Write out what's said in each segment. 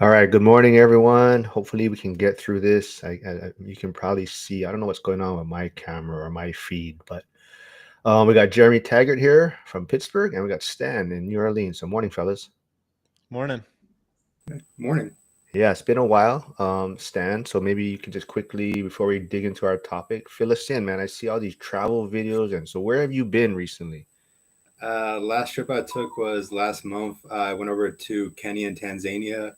All right, good morning, everyone. Hopefully, we can get through this. You can probably see. I don't know what's going on with my camera or my feed, but we got Jeremy Taggart here from Pittsburgh, and we got Stan in New Orleans. So, morning, fellas. Morning. Morning. Yeah, it's been a while, Stan. So maybe you can just quickly, before we dig into our topic, fill us in, man. I see all these travel videos, and so where have you been recently? Last trip I took was last month. I went over to Kenya and Tanzania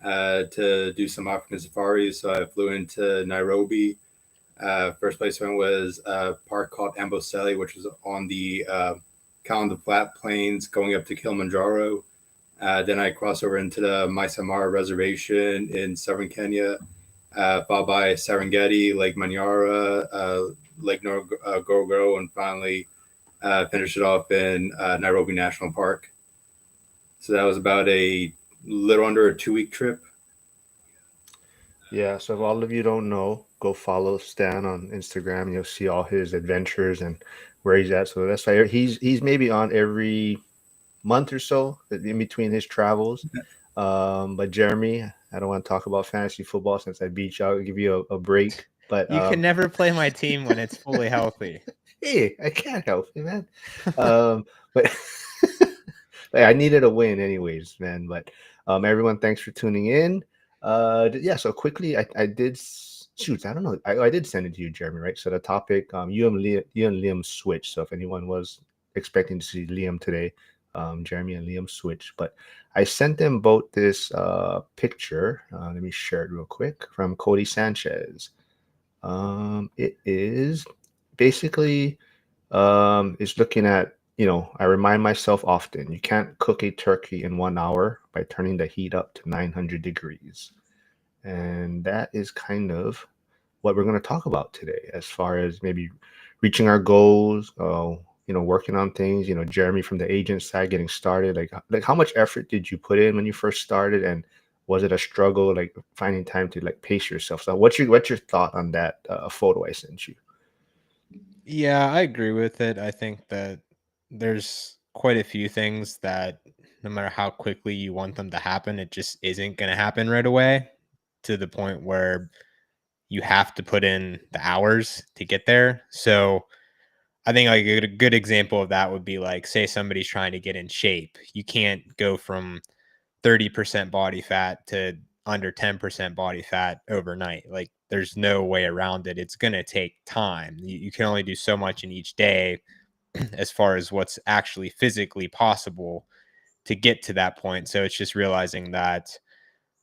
to do some African safaris. So I flew into Nairobi. First place I went was a park called Amboseli, which is on the Kalinda Flat Plains going up to Kilimanjaro. Then I crossed over into the Masai Mara Reservation in southern Kenya, followed by Serengeti, Lake Manyara, Lake Ngorongoro, and finally finished it off in Nairobi National Park. So that was about a little under a 2 week trip. Yeah, so if all of you don't know, go follow Stan on Instagram, and you'll see all his adventures and where he's at. So that's why he's maybe on every month or so in between his travels. But Jeremy, I don't want to talk about fantasy football since I beat you. I'll give you a break. But You can never play my team when it's fully healthy. hey, I can't help you, man. But but I needed a win anyways, man. But everyone, thanks for tuning in. Yeah, so quickly, I did shoot. I don't know. I did send it to you, Jeremy, right? So the topic, you and Liam switch. So if anyone was expecting to see Liam today, Jeremy and Liam switch. But I sent them both this picture. Let me share it real quick from Cody Sanchez. It is basically is looking at, I remind myself often, you can't cook a turkey in 1 hour by turning the heat up to 900 degrees. And that is kind of what we're going to talk about today, as far as maybe reaching our goals, working on things, Jeremy from the agent side getting started. Like how much effort did you put in when you first started? And was it a struggle, like finding time to like pace yourself? So what's your thought on that photo I sent you? Yeah, I agree with it. I think that there's quite a few things that no matter how quickly you want them to happen, it just isn't going to happen right away to the point where you have to put in the hours to get there. So I think like a good example of that would be like, say somebody's trying to get in shape. You can't go from 30% body fat to under 10% body fat overnight. Like there's no way around it. It's going to take time. You can only do so much in each day as far as what's actually physically possible to get to that point. So it's just realizing that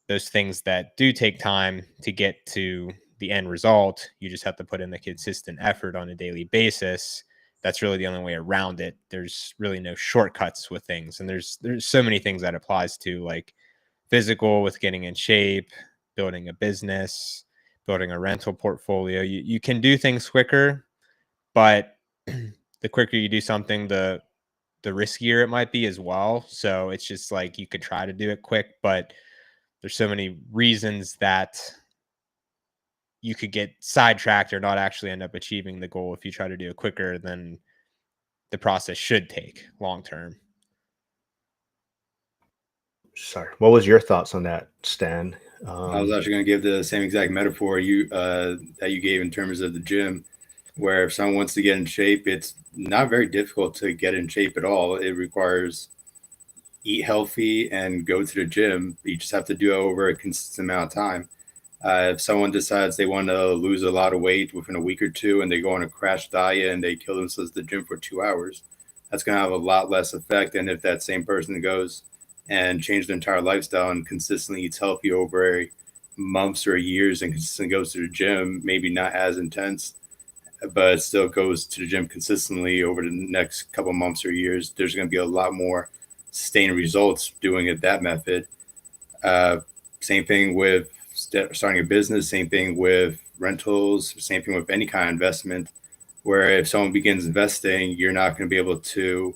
those things that do take time to get to the end result, you just have to put in the consistent effort on a daily basis. That's really the only way around it. There's really no shortcuts with things. And there's so many things that applies to, like physical with getting in shape, building a business, building a rental portfolio. You can do things quicker, but the quicker you do something, the riskier it might be as well. So it's just like you could try to do it quick, but there's so many reasons that you could get sidetracked or not actually end up achieving the goal if you try to do it quicker than the process should take long term. Sorry, what was your thoughts on that, Stan? I was actually going to give the same exact metaphor you that you gave in terms of the gym, where if someone wants to get in shape, it's not very difficult to get in shape at all. It requires eat healthy and go to the gym. You just have to do it over a consistent amount of time. If someone decides they want to lose a lot of weight within a week or two and they go on a crash diet and they kill themselves at the gym for 2 hours, that's going to have a lot less effect than if that same person goes and change their entire lifestyle and consistently eats healthy over months or years and consistently goes to the gym, maybe not as intense, but still goes to the gym consistently over the next couple months or years. There's going to be a lot more sustained results doing it that method. Uh, Same thing with starting a business, same thing with rentals, same thing with any kind of investment. Where if someone begins investing, you're not going to be able to,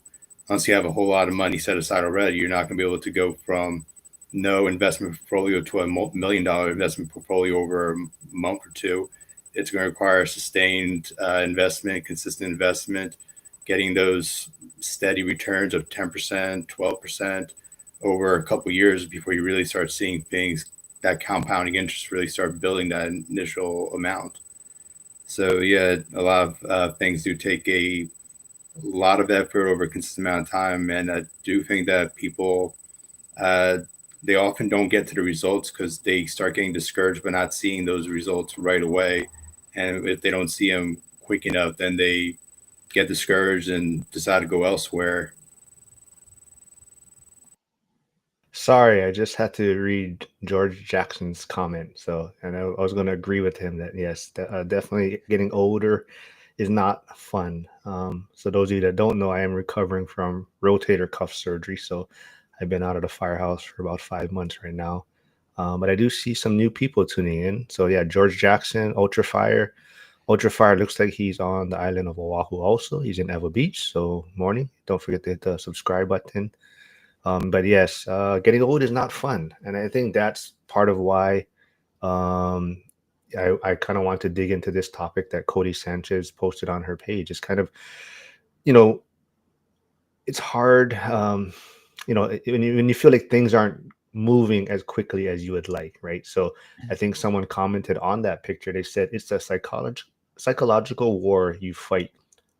unless you have a whole lot of money set aside already, you're not going to be able to go from no investment portfolio to a $1 million investment portfolio over a month or two. It's going to require sustained investment, consistent investment, getting those steady returns of 10%, 12%, over a couple years before you really start seeing things, that compounding interest really start building that initial amount. So yeah, a lot of things do take a lot of effort over a consistent amount of time, and I do think that people uh, they often don't get to the results because they start getting discouraged by not seeing those results right away, and if they don't see them quick enough, then they get discouraged and decide to go elsewhere. Sorry, I just had to read George Jackson's comment. So, and I was going to agree with him that yes, definitely getting older is not fun. So, those of you that don't know, I am recovering from rotator cuff surgery. So, I've been out of the firehouse for about 5 months right now. But I do see some new people tuning in. So, yeah, George Jackson, Ultra Fire. Ultra Fire looks like he's on the island of Oahu also. He's in Ewa Beach. So, morning. Don't forget to hit the subscribe button. But yes, getting old is not fun, and I think that's part of why um, I kind of want to dig into this topic that Cody Sanchez posted on her page. It's kind of, you know, it's hard, when you feel like things aren't moving as quickly as you would like, right? So I think someone commented on that picture. They said it's a psychological war you fight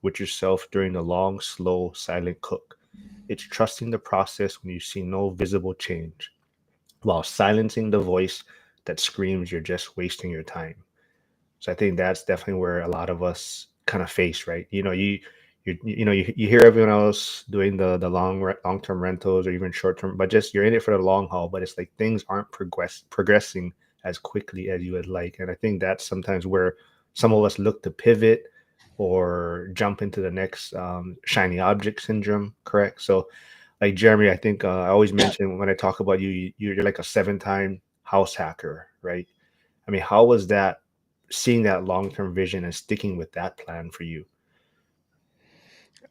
with yourself during the long, slow, silent cook. It's trusting the process when you see no visible change, while silencing the voice that screams you're just wasting your time. So I think that's definitely where a lot of us kind of face, right? You hear everyone else doing the long term rentals or even short term, but just you're in it for the long haul. But it's like things aren't progressing as quickly as you would like, and I think that's sometimes where some of us look to pivot or jump into the next shiny object syndrome. Correct. So, like Jeremy, I think I always mention when I talk about you, you're like a 7-time house hacker, right? I mean, how was that seeing that long term vision and sticking with that plan for you?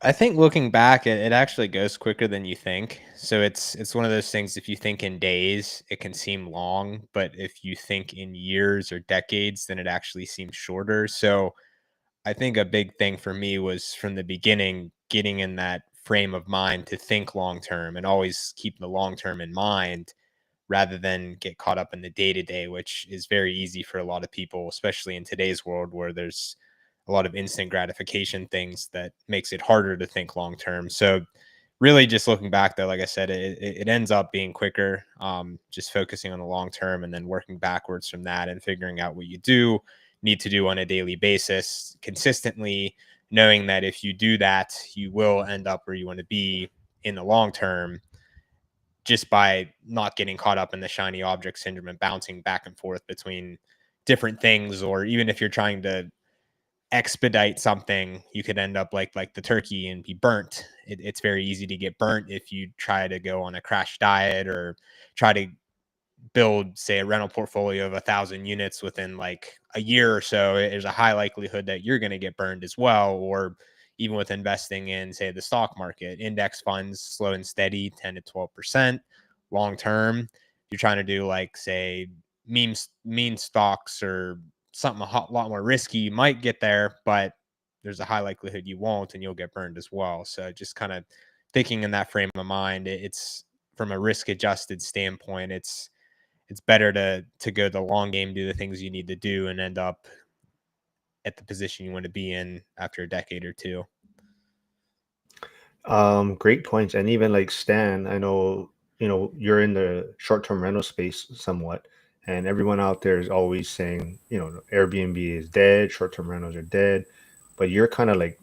I think looking back, it actually goes quicker than you think. So it's one of those things. If you think in days, it can seem long, but if you think in years or decades, then it actually seems shorter. So I think a big thing for me was from the beginning getting in that frame of mind to think long term and always keep the long term in mind rather than get caught up in the day to day, which is very easy for a lot of people, especially in today's world where there's a lot of instant gratification things that makes it harder to think long term. So, really, just looking back though, like I said, it ends up being quicker, just focusing on the long term and then working backwards from that and figuring out what you do need to do on a daily basis consistently, knowing that if you do that, you will end up where you want to be in the long term just by not getting caught up in the shiny object syndrome and bouncing back and forth between different things. Or even if you're trying to expedite something, you could end up like the turkey and be burnt. It's very easy to get burnt if you try to go on a crash diet or try to build, say, a rental portfolio of 1,000 units within like a year or so. There's a high likelihood that you're going to get burned as well. Or even with investing in, say, the stock market, index funds, slow and steady, 10 to 12% long term. You're trying to do like, say, meme stocks or something a lot more risky, you might get there, but there's a high likelihood you won't and you'll get burned as well. So just kind of thinking in that frame of mind, it's from a risk adjusted standpoint, it's better to go the long game, do the things you need to do, and end up at the position you want to be in after a decade or two. Great points. And even like Stan, I know, you're in the short-term rental space somewhat, and everyone out there is always saying, Airbnb is dead, short-term rentals are dead, but you're kind of like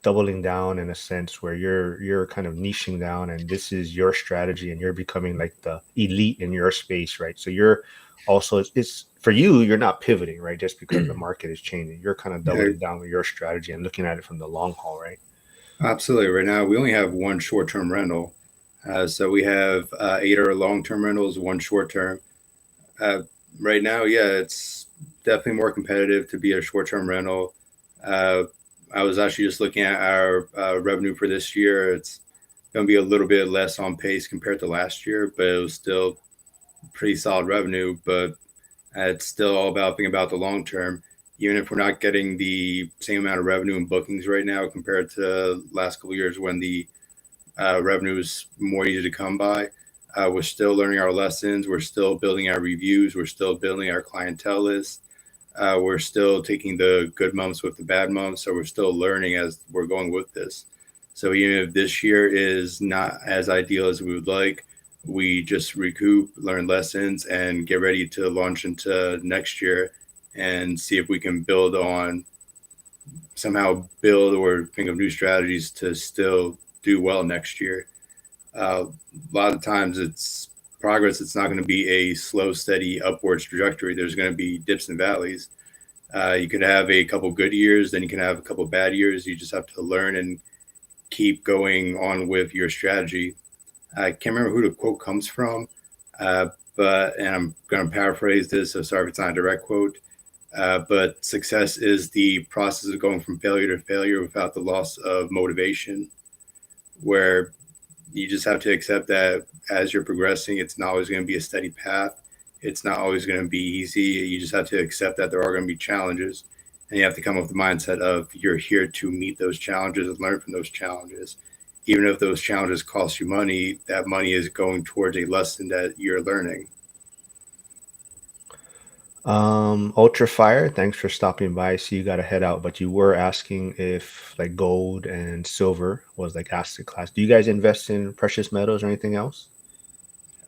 doubling down in a sense where you're kind of niching down and this is your strategy and you're becoming like the elite in your space, right? So you're also it's for you, you're not pivoting, right? Just because the market is changing. You're kind of Yeah, doubling down with your strategy and looking at it from the long haul, right? absolutely. Right now, we only have one short-term rental. So we have 8 long-term rentals, one short-term. Uh, right now, yeah, it's definitely more competitive to be a short-term rental. Uh, I was actually just looking at our revenue for this year. It's going to be a little bit less on pace compared to last year, but it was still pretty solid revenue. But it's still all about thinking about the long term. Even if we're not getting the same amount of revenue and bookings right now compared to last couple of years when the revenue is more easy to come by, We're still learning our lessons. We're still building our reviews. We're still building our clientele list. We're still taking the good months with the bad months. So we're still learning as we're going with this. So even if this year is not as ideal as we would like, we just recoup, learn lessons, and get ready to launch into next year and see if we can somehow build or think of new strategies to still do well next year. A lot of times it's progress. It's not going to be a slow, steady upwards trajectory. There's going to be dips and valleys. You could have a couple good years, then you can have a couple bad years. You just have to learn and keep going on with your strategy. I can't remember who the quote comes from, and I'm going to paraphrase this, so sorry if it's not a direct quote. But success is the process of going from failure to failure without the loss of motivation, where you just have to accept that as you're progressing, it's not always going to be a steady path. It's not always going to be easy. You just have to accept that there are going to be challenges. And you have to come up with the mindset of you're here to meet those challenges and learn from those challenges. Even if those challenges cost you money, that money is going towards a lesson that you're learning. Ultra Fire, thanks for stopping by. I see you got to head out, but you were asking if like gold and silver was like asset class. Do you guys invest in precious metals or anything else?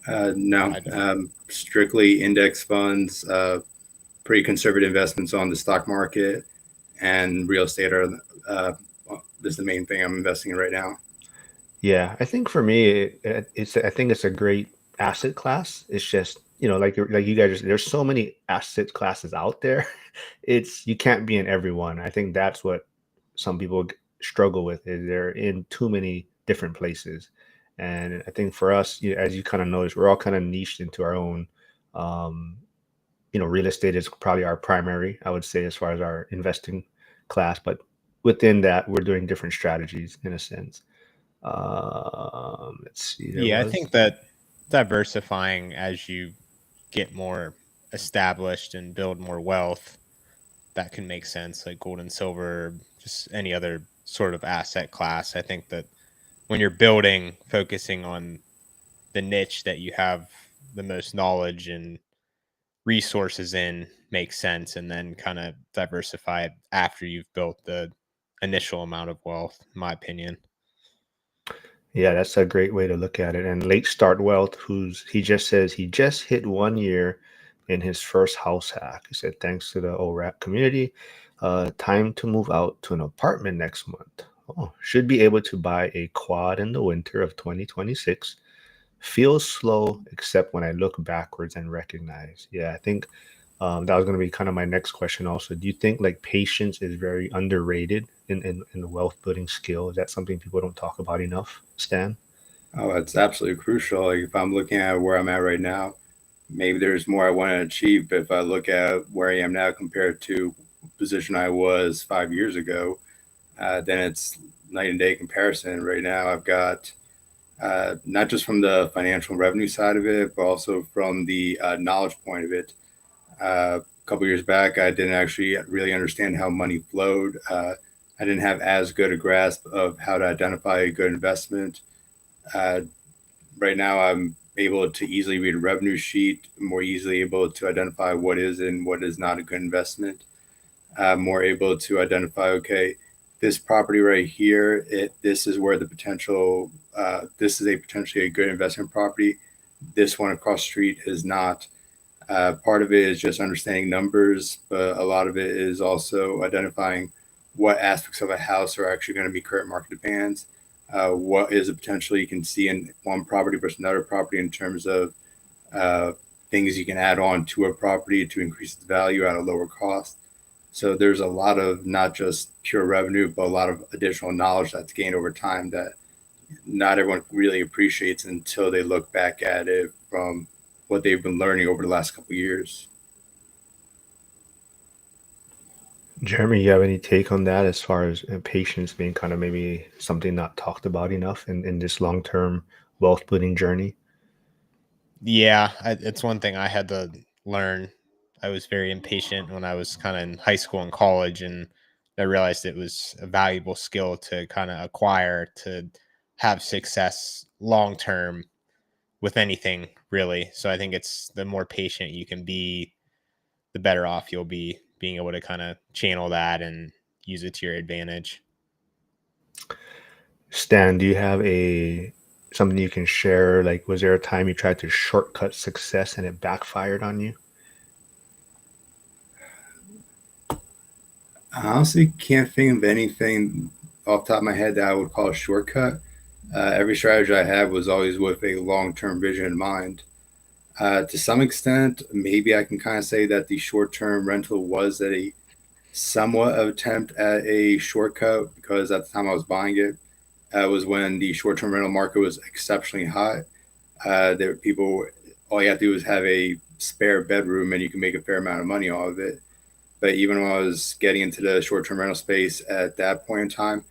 No, strictly index funds, pretty conservative investments on the stock market, and real estate are this is the main thing I'm investing in right now. Yeah, I think for me, I think it's a great asset class. It's just, like you guys, there's so many asset classes out there. It's you can't be in every one. I think that's what some people struggle with is they're in too many different places. And I think for us, as you kind of notice, we're all kind of niched into our own. Um, Real estate is probably our primary, I would say, as far as our investing class. But within that, we're doing different strategies in a sense. Let's see. Yeah, I think that diversifying as you get more established and build more wealth, that can make sense, like gold and silver, just any other sort of asset class. I think that when you're building, focusing on the niche that you have the most knowledge and resources in makes sense, and then kind of diversify it after you've built the initial amount of wealth, in my opinion. Yeah, that's a great way to look at it. And Late Start Wealth, he just says he just hit 1 year in his first house hack. He said, thanks to the ORAP community, time to move out to an apartment next month. Oh, should be able to buy a quad in the winter of 2026. Feels slow, except when I look backwards and recognize. Yeah, I think that was going to be kind of my next question also. Do you think like patience is very underrated in the wealth building skill? Is that something people don't talk about enough, Stan? Oh, it's absolutely crucial. Like if I'm looking at where I'm at right now, maybe there's more I want to achieve, but if I look at where I am now compared to the position I was 5 years ago, then it's night and day comparison. Right now, I've got not just from the financial revenue side of it, but also from the knowledge point of it. A couple years back, I didn't actually really understand how money flowed. I didn't have as good a grasp of how to identify a good investment. Uh, right now, I'm able to easily read a revenue sheet, more easily able to identify what is and what is not a good investment. More able to identify, okay, this property right here, this is where the potential, this is a potentially a good investment property. This one across the street is not. Part of it is just understanding numbers, but a lot of it is also identifying what aspects of a house are actually going to be current market demands. What is a potential you can see in one property versus another property in terms of uh, things you can add on to a property to increase its value at a lower cost. So there's a lot of not just pure revenue, but a lot of additional knowledge that's gained over time that not everyone really appreciates until they look back at it from what they've been learning over the last couple of years. Jeremy, you have any take on that as far as patience being kind of maybe something not talked about enough in this long-term wealth building journey? Yeah, it's one thing I had to learn. I was very impatient when I was kind of in high school and college, and I realized it was a valuable skill to kind of acquire to have success long term with anything really. So I think it's the more patient you can be, the better off you'll be being able to kind of channel that and use it to your advantage. Stan, do you have something you can share? Like, was there a time you tried to shortcut success and it backfired on you? I honestly can't think of anything off the top of my head that I would call a shortcut. Every strategy I had was always with a long-term vision in mind. To some extent, maybe I can kind of say that the short-term rental was a somewhat of attempt at a shortcut, because at the time I was buying it, was when the short-term rental market was exceptionally hot. There people, all you have to do is have a spare bedroom and you can make a fair amount of money off of it. But even when I was getting into the short-term rental space at that point in time,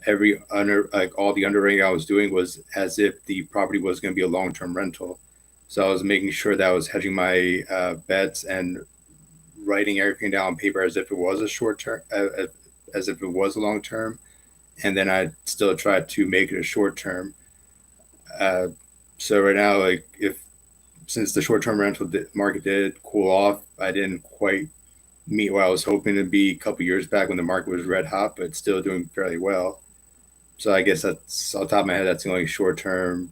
all the underwriting I was doing was as if the property was going to be a long-term rental. So I was making sure that I was hedging my bets and writing everything down on paper as if it was a short term, as if it was a long term, and then I still try to make it a short term. So right now, like, if since the short term rental market did cool off, I didn't quite meet what I was hoping to be a couple years back when the market was red hot, but still doing fairly well. So I guess that's on top of my head. That's the only short term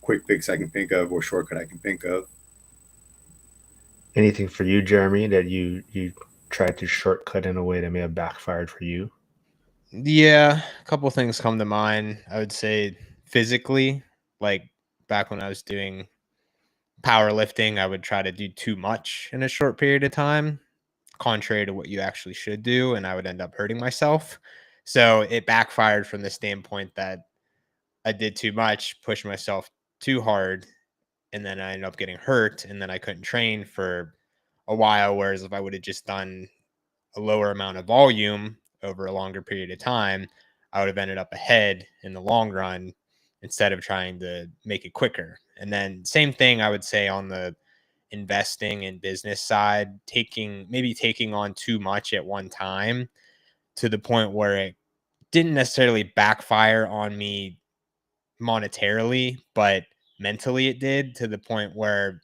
quick fix I can think of, or shortcut I can think of. Anything for you, Jeremy, that you tried to shortcut in a way that may have backfired for you? Yeah, a couple things come to mind. I would say physically, like back when I was doing powerlifting, I would try to do too much in a short period of time, contrary to what you actually should do, and I would end up hurting myself. So it backfired from the standpoint that I did too much, pushed myself too hard, and then I ended up getting hurt, and then I couldn't train for a while. Whereas if I would have just done a lower amount of volume over a longer period of time, I would have ended up ahead in the long run instead of trying to make it quicker. And then same thing I would say on the investing and business side, taking on too much at one time to the point where it didn't necessarily backfire on me monetarily, but mentally it did, to the point where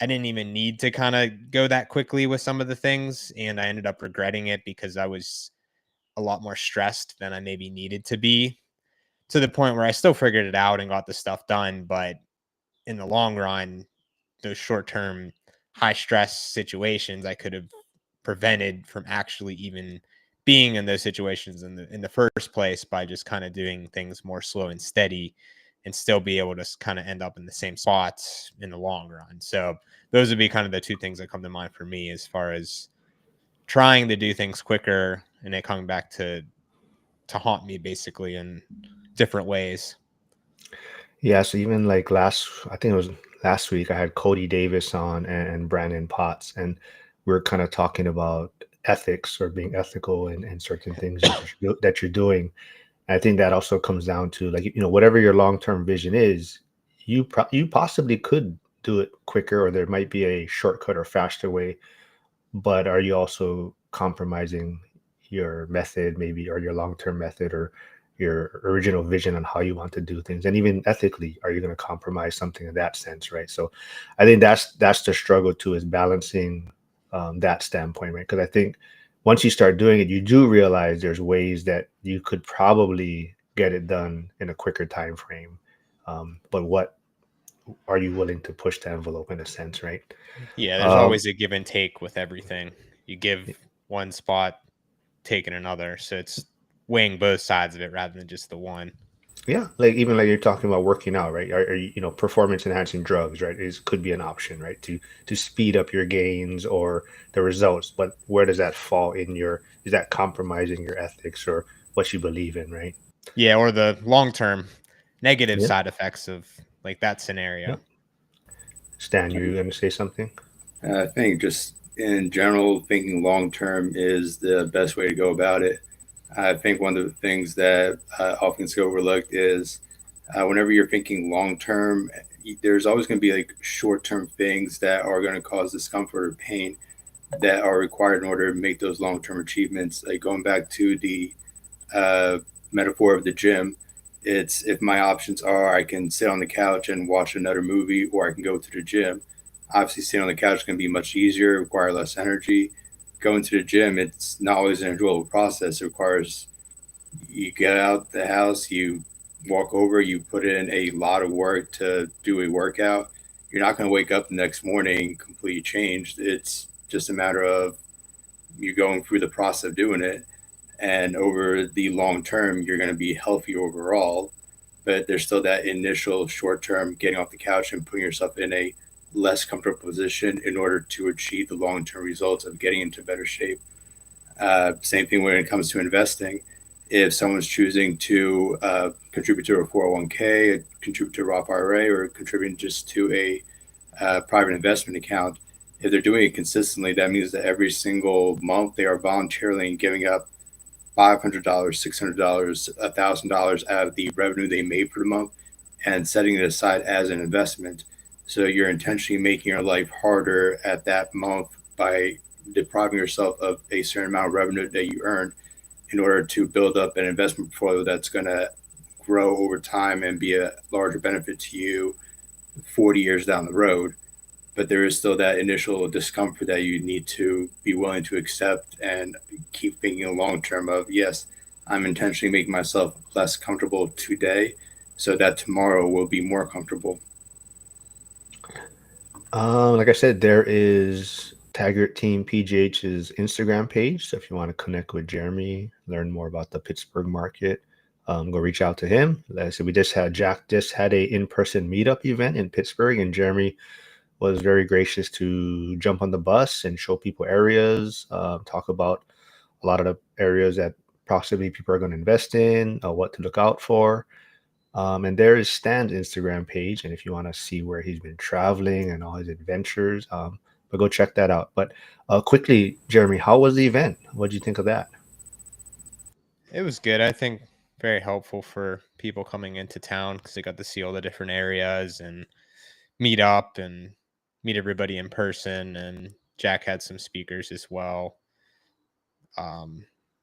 I didn't even need to kind of go that quickly with some of the things. And I ended up regretting it because I was a lot more stressed than I maybe needed to be, to the point where I still figured it out and got the stuff done. But in the long run, those short term, high stress situations I could have prevented from actually even being in those situations in the first place by just kind of doing things more slow and steady, and still be able to kind of end up in the same spots in the long run. So those would be kind of the two things that come to mind for me as far as trying to do things quicker and it coming back to haunt me basically in different ways. Yeah, so even like I think it was last week, I had Cody Davis on and Brandon Potts, and we are kind of talking about ethics or being ethical in certain things that you're doing. And I think that also comes down to, like, whatever your long-term vision is, you possibly could do it quicker, or there might be a shortcut or faster way, but are you also compromising your method, maybe, or your long-term method, or your original vision on how you want to do things? And even ethically, are you going to compromise something in that sense, right? So I think that's the struggle too, is balancing that standpoint, right? Because I think once you start doing it, you do realize there's ways that you could probably get it done in a quicker time frame. But what are you willing to push the envelope, in a sense, right? Yeah, there's Um, always a give and take with everything. You give one spot, take in another. So it's weighing both sides of it rather than just the one. Yeah, like even like you're talking about working out, right? Are you, performance enhancing drugs, right? Could be an option, right? To speed up your gains or the results. But where does that fall in is that compromising your ethics or what you believe in, right? Yeah, or the long term negative Yeah, side effects of like that yeah. scenario. Stan, you going to say something? I think just in general, thinking long term is the best way to go about it. I think one of the things that often gets overlooked is whenever you're thinking long term, there's always going to be like short term things that are going to cause discomfort or pain that are required in order to make those long term achievements. Like going back to the uh, metaphor of the gym, It's if my options are I can sit on the couch and watch another movie, or I can go to the gym. Obviously, sitting on the couch is going to be much easier, require less energy. Going to the gym, it's not always an enjoyable process. It requires you get out the house, you walk over, you put in a lot of work to do a workout. You're not going to wake up the next morning completely changed. It's just a matter of you going through the process of doing it. And over the long term, you're going to be healthy overall. But there's still that initial short term getting off the couch and putting yourself in a less comfortable position in order to achieve the long term results of getting into better shape. Same thing when it comes to investing. If someone's choosing to contribute to a 401k, contribute to a Roth IRA, or contribute just to a private investment account, if they're doing it consistently, that means that every single month they are voluntarily giving up $500, $600, $1,000 out of the revenue they made for the month and setting it aside as an investment. So you're intentionally making your life harder at that month by depriving yourself of a certain amount of revenue that you earned in order to build up an investment portfolio that's going to grow over time and be a larger benefit to you 40 years down the road. But there is still that initial discomfort that you need to be willing to accept and keep thinking long term of, yes, I'm intentionally making myself less comfortable today so that tomorrow will be more comfortable. Like I said, there is Taggart Team PGH's Instagram page. So if you want to connect with Jeremy, learn more about the Pittsburgh market, go reach out to him. Like I said, Jack just had a in-person meetup event in Pittsburgh, and Jeremy was very gracious to jump on the bus and show people areas, talk about a lot of the areas that possibly people are going to invest in, what to look out for. And there is Stan's Instagram page. And if you want to see where he's been traveling and all his adventures, but go check that out. But quickly, Jeremy, how was the event? What did you think of that? It was good. I think very helpful for people coming into town because they got to see all the different areas and meet up and meet everybody in person. And Jack had some speakers as well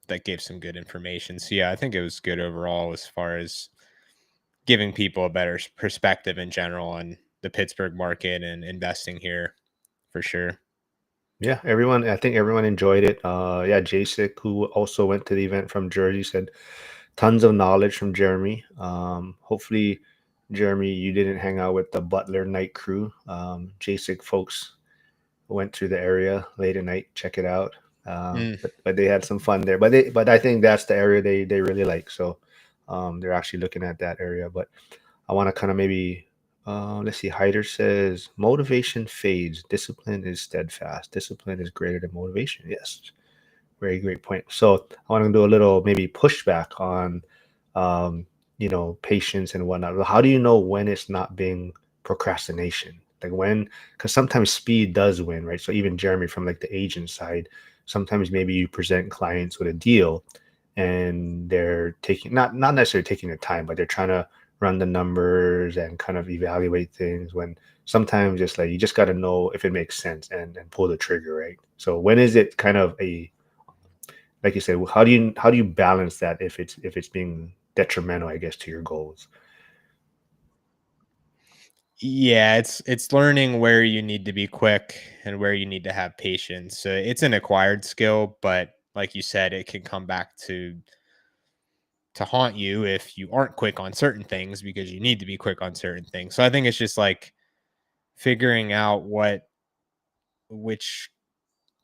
that gave some good information. So yeah, I think it was good overall as far as giving people a better perspective in general on the Pittsburgh market and investing here for sure. Yeah, I think everyone enjoyed it. Yeah, Jasek, who also went to the event from Jersey, said tons of knowledge from Jeremy. Hopefully, Jeremy, you didn't hang out with the Butler night crew. Jasek folks went to the area late at night, check it out. But they had some fun there. But I think that's the area they really like. So they're actually looking at that area. But I want to kind of maybe let's see. Hyder says motivation fades, discipline is steadfast. Discipline is greater than motivation. Yes, very great point. So I want to do a little maybe pushback on patience and whatnot. How do you know when it's not being procrastination? Like when, because sometimes speed does win, right? So even Jeremy from like the agent side, sometimes maybe you present clients with a deal and they're taking not necessarily taking their time, but they're trying to run the numbers and kind of evaluate things, when sometimes just like you just got to know if it makes sense and pull the trigger, right? So when is it kind of a, like you said, how do you balance that if it's being detrimental, I guess, to your goals? Yeah, it's learning where you need to be quick and where you need to have patience. So it's an acquired skill, but like you said, it can come back to haunt you if you aren't quick on certain things because you need to be quick on certain things. So I think it's just like figuring out which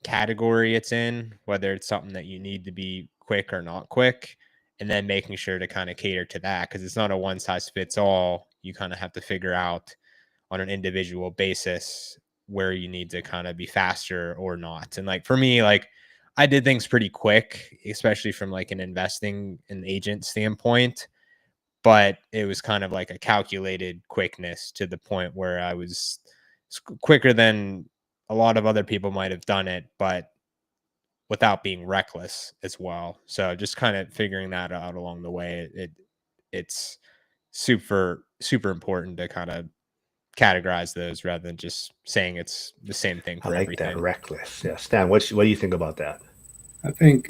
category it's in, whether it's something that you need to be quick or not quick, and then making sure to kind of cater to that because it's not a one size fits all. You kind of have to figure out on an individual basis where you need to kind of be faster or not. And like for me, like I did things pretty quick, especially from like an investing and agent standpoint, but it was kind of like a calculated quickness to the point where I was quicker than a lot of other people might have done it, but without being reckless as well. So just kind of figuring that out along the way. It's super important to kind of categorize those rather than just saying it's the same thing I for like everything. that, reckless. Yeah, Stan, what do you think about that? I think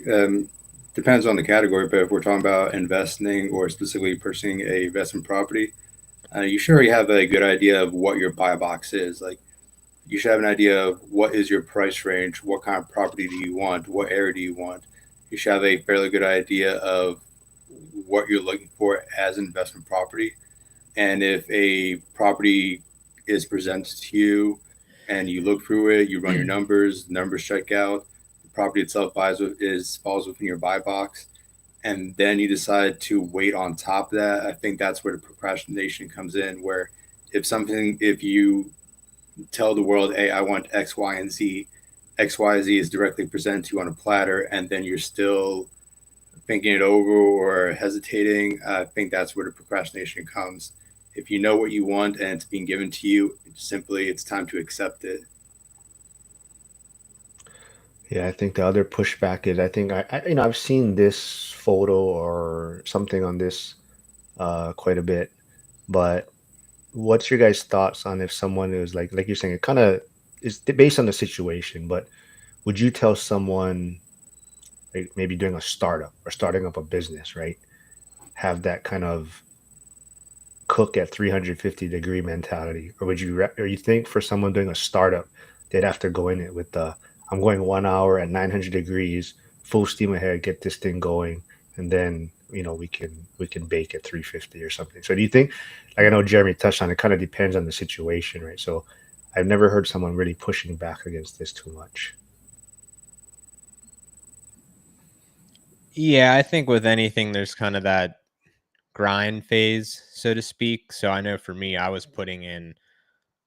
depends on the category, but if we're talking about investing or specifically purchasing a investment property, you should already have a good idea of what your buy box is. Like you should have an idea of what is your price range, what kind of property do you want, what area do you want. You should have a fairly good idea of what you're looking for as an investment property. And if a property is presented to you and you look through it, you run your numbers check out, the property itself falls within your buy box, and then you decide to wait on top of that, I think that's where the procrastination comes in. Where if you tell the world, hey, I want X, Y, and Z, X, Y, Z is directly presented to you on a platter, and then you're still thinking it over or hesitating, I think that's where the procrastination comes. If you know what you want and it's being given to you, it's time to accept it. Yeah, I think the other pushback is I think I've seen this photo or something on this quite a bit, but what's your guys' thoughts on if someone is like you're saying it kind of is based on the situation, but would you tell someone like maybe doing a startup or starting up a business, right? Have that kind of cook at 350-degree mentality, or or you think for someone doing a startup, they'd have to go in it with the I'm going 1 hour at 900 degrees, full steam ahead, get this thing going, and then we can bake at 350 or something. So do you think, like I know Jeremy touched on, it kind of depends on the situation, right? So I've never heard someone really pushing back against this too much. Yeah, I think with anything, there's kind of that grind phase, so to speak. So I know for me, I was putting in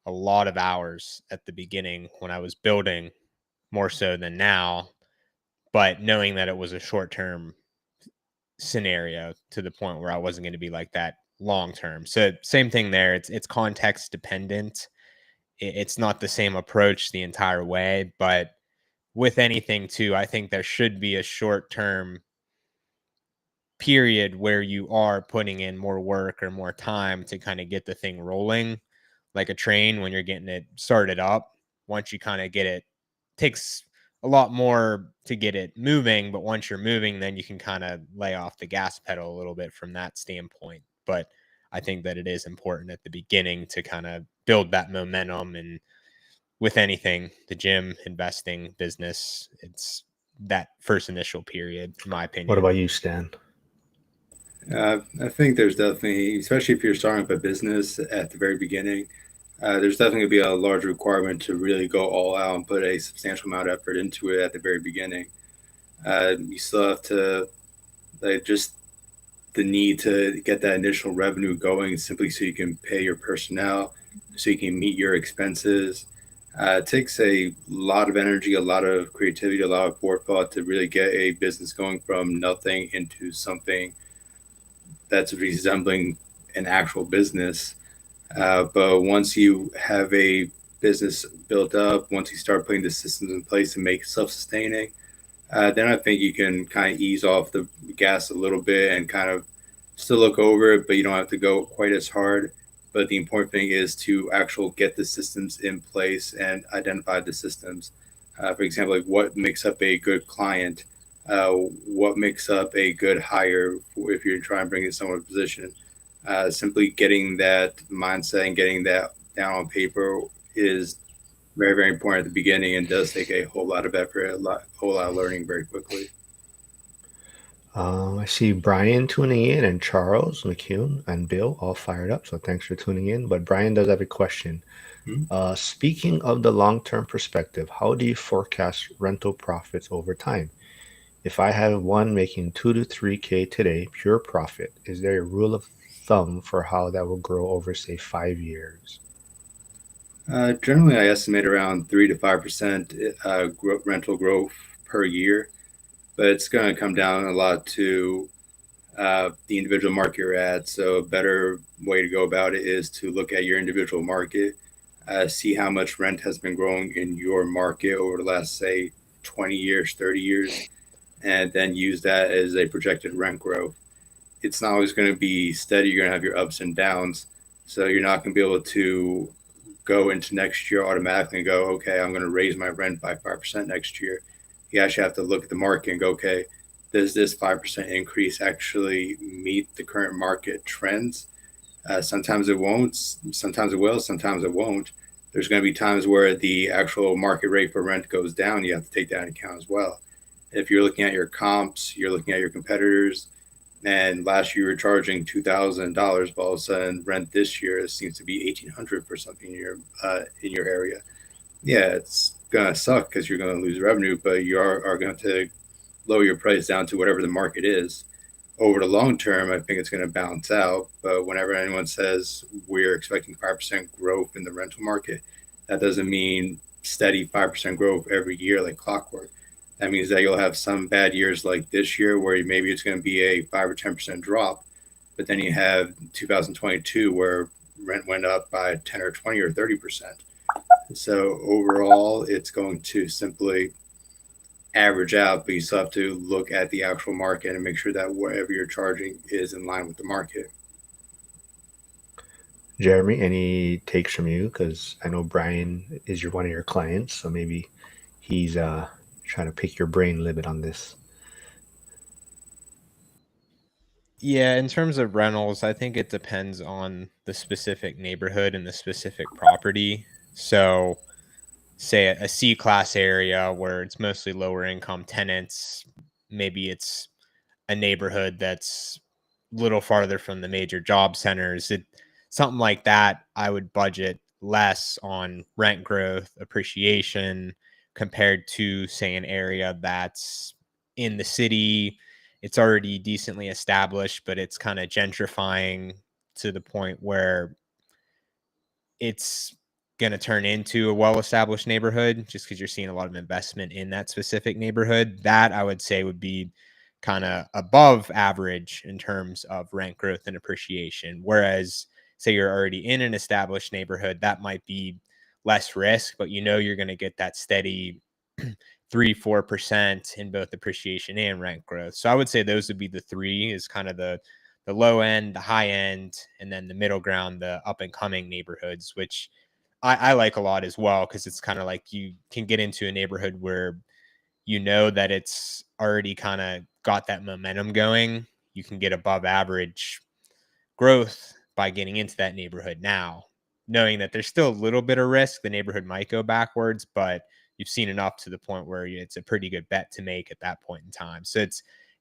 a lot of hours at the beginning when I was building more so than now, but knowing that it was a short term scenario to the point where I wasn't going to be like that long term. So same thing there. It's context dependent. It's not the same approach the entire way, but with anything too, I think there should be a short term period where you are putting in more work or more time to kind of get the thing rolling like a train when you're getting it started up. Once you kind of get it, takes a lot more to get it moving, but once you're moving, then you can kind of lay off the gas pedal a little bit from that standpoint. But I think that it is important at the beginning to kind of build that momentum. And with anything, the gym, investing, business, it's that first initial period, in my What opinion. about you, Stan? I think there's definitely, especially if you're starting up a business at the very beginning, there's definitely going to be a large requirement to really go all out and put a substantial amount of effort into it at the very beginning. You still have to just the need to get that initial revenue going simply so you can pay your personnel, so you can meet your expenses. It takes a lot of energy, a lot of creativity, a lot of forethought to really get a business going from nothing into something that's resembling an actual business. But once you have a business built up, once you start putting the systems in place to make it self-sustaining, then I think you can kind of ease off the gas a little bit and kind of still look over it, but you don't have to go quite as hard. But the important thing is to actually get the systems in place and identify the systems. For example, like what makes up a good client, what makes up a good hire if you're trying to bring in someone in a position. Simply getting that mindset and getting that down on paper is very, very important at the beginning and does take a whole lot of effort, whole lot of learning very quickly. I see Brian tuning in and Charles McCune and Bill all fired up. So thanks for tuning in. But Brian does have a question. Hmm. Speaking of the long-term perspective, how do you forecast rental profits over time? If I have one making 2 to 3K today, pure profit, is there a rule of thumb for how that will grow over, say, 5 years? Generally, I estimate around 3 to 5% rental growth per year, but it's going to come down a lot to the individual market you're at. So, a better way to go about it is to look at your individual market, see how much rent has been growing in your market over the last, say, 20 years, 30 years, and then use that as a projected rent growth. It's not always going to be steady. You're going to have your ups and downs. So, you're not going to be able to go into next year automatically and go, okay, I'm going to raise my rent by 5% next year. You actually have to look at the market and go, okay, does this 5% increase actually meet the current market trends? Sometimes it won't, sometimes it will, sometimes it won't. There's going to be times where the actual market rate for rent goes down. You have to take that into account as well. If you're looking at your comps, you're looking at your competitors, and last year you were charging $2,000, but all of a sudden rent this year seems to be $1,800 for something in your area. Yeah, it's gonna suck because you're gonna lose revenue, but you are going to lower your price down to whatever the market is. Over the long term, I think it's going to balance out. But whenever anyone says we're expecting 5% growth in the rental market, that doesn't mean steady 5% growth every year like clockwork. That means that you'll have some bad years like this year where maybe it's going to be a 5 or 10% drop, but then you have 2022 where rent went up by 10 or 20 or 30%. So overall, it's going to simply average out, but you still have to look at the actual market and make sure that whatever you're charging is in line with the market. Jeremy, any takes from you? Because I know Brian is one of your clients, so maybe he's trying to pick your brain a little bit on this. Yeah, in terms of rentals, I think it depends on the specific neighborhood and the specific property. So, say a C class area where it's mostly lower income tenants, maybe it's a neighborhood that's a little farther from the major job centers. Something like that, I would budget less on rent growth, appreciation compared to, say, an area that's in the city. It's already decently established, but it's kind of gentrifying to the point where it's going to turn into a well-established neighborhood just because you're seeing a lot of investment in that specific neighborhood. That I would say would be kind of above average in terms of rent growth and appreciation. Whereas, say you're already in an established neighborhood, that might be less risk, but you're going to get that steady 3-4% in both appreciation and rent growth. So I would say those would be the three, is kind of the low end, the high end, and then the middle ground, the up and coming neighborhoods, which I like a lot as well, because it's kind of like you can get into a neighborhood where that it's already kind of got that momentum going. You can get above average growth by getting into that neighborhood now, knowing that there's still a little bit of risk. The neighborhood might go backwards, but you've seen enough to the point where it's a pretty good bet to make at that point in time. So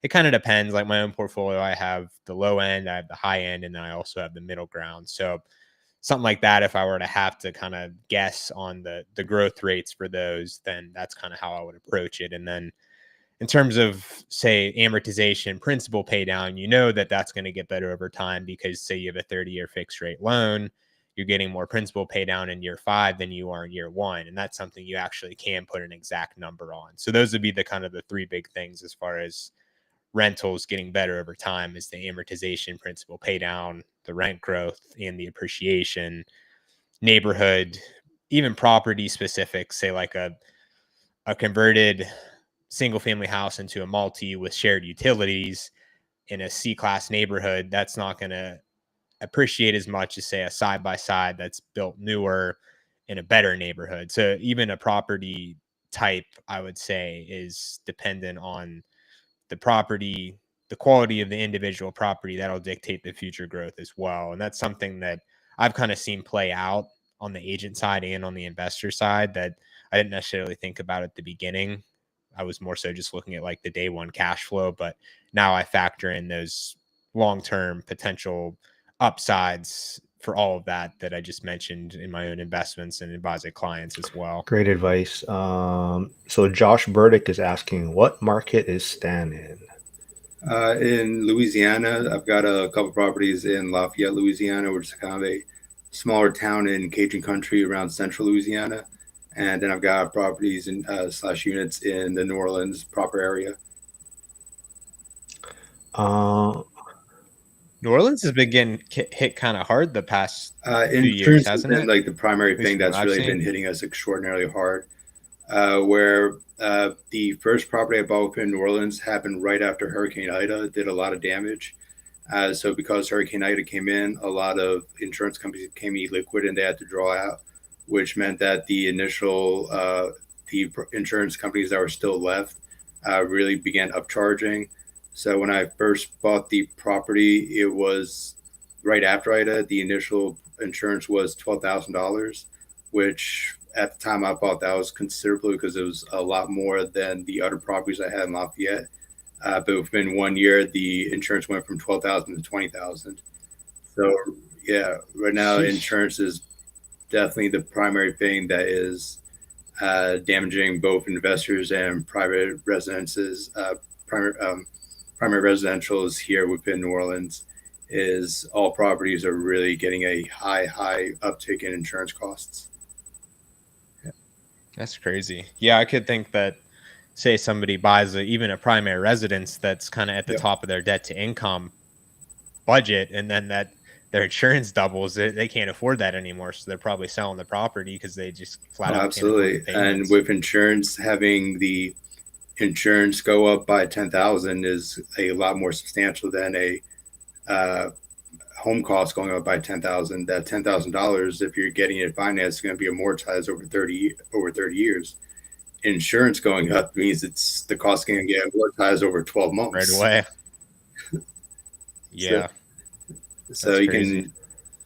it kind of depends. Like my own portfolio, I have the low end, I have the high end, and then I also have the middle ground. So something like that, if I were to have to kind of guess on the growth rates for those, then that's kind of how I would approach it. And then in terms of, say, amortization, principal pay down, that's going to get better over time, because say you have a 30-year fixed rate loan, you're getting more principal pay down in year 5 than you are in year 1. And that's something you actually can put an exact number on. So those would be the kind of the three big things as far as rentals getting better over time: is the amortization, principal pay down, the rent growth, and the appreciation. Neighborhood, even property specific, say like a converted single family house into a multi with shared utilities in a C-class neighborhood, that's not going to appreciate as much as, say, a side by side that's built newer in a better neighborhood. So even a property type, I would say, is dependent on the property, the quality of the individual property. That'll dictate the future growth as well. And that's something that I've kind of seen play out on the agent side and on the investor side that I didn't necessarily think about at the beginning. I was more so just looking at like the day one cash flow, but now I factor in those long-term potential upsides for all of that I just mentioned in my own investments and advising clients as well. Great advice. So Josh Burdick is asking, what market is Stan in? In Louisiana, I've got a couple properties in Lafayette, Louisiana, which is kind of a smaller town in Cajun country around central Louisiana. And then I've got properties in / units in the New Orleans proper area. New Orleans has been getting hit kind of hard the past few years, Insurance hasn't has been it? like the primary thing that's I've really seen. been hitting us extraordinarily hard. Where the first property I bought within New Orleans happened right after Hurricane Ida, did a lot of damage. So because Hurricane Ida came in, a lot of insurance companies became illiquid and they had to draw out, which meant that the initial the insurance companies that were still left really began upcharging. So when I first bought the property, it was right after IDA. The initial insurance was $12,000, which at the time I bought that was considerably because it was a lot more than the other properties I had in Lafayette. But within 1 year, the insurance went from 12,000 to 20,000. So yeah, right now Sheesh. insurance is definitely the primary thing that is damaging both investors and private residences. Primary residentials here within New Orleans is all properties are really getting a high uptick in insurance costs. That's crazy. Yeah, I could think that, say somebody buys even a primary residence that's kind of at the Yep. top of their debt to income budget, and then that their insurance doubles, they can't afford that anymore. So they're probably selling the property because they just flat Oh, out absolutely. can't afford the payments. And with insurance, having the insurance go up by 10,000 is a lot more substantial than a home cost going up by 10,000. That $10,000, if you're getting it financed, is going to be amortized over 30 years. Insurance going up means the cost going to get amortized over 12 months right away. Yeah. So you crazy. can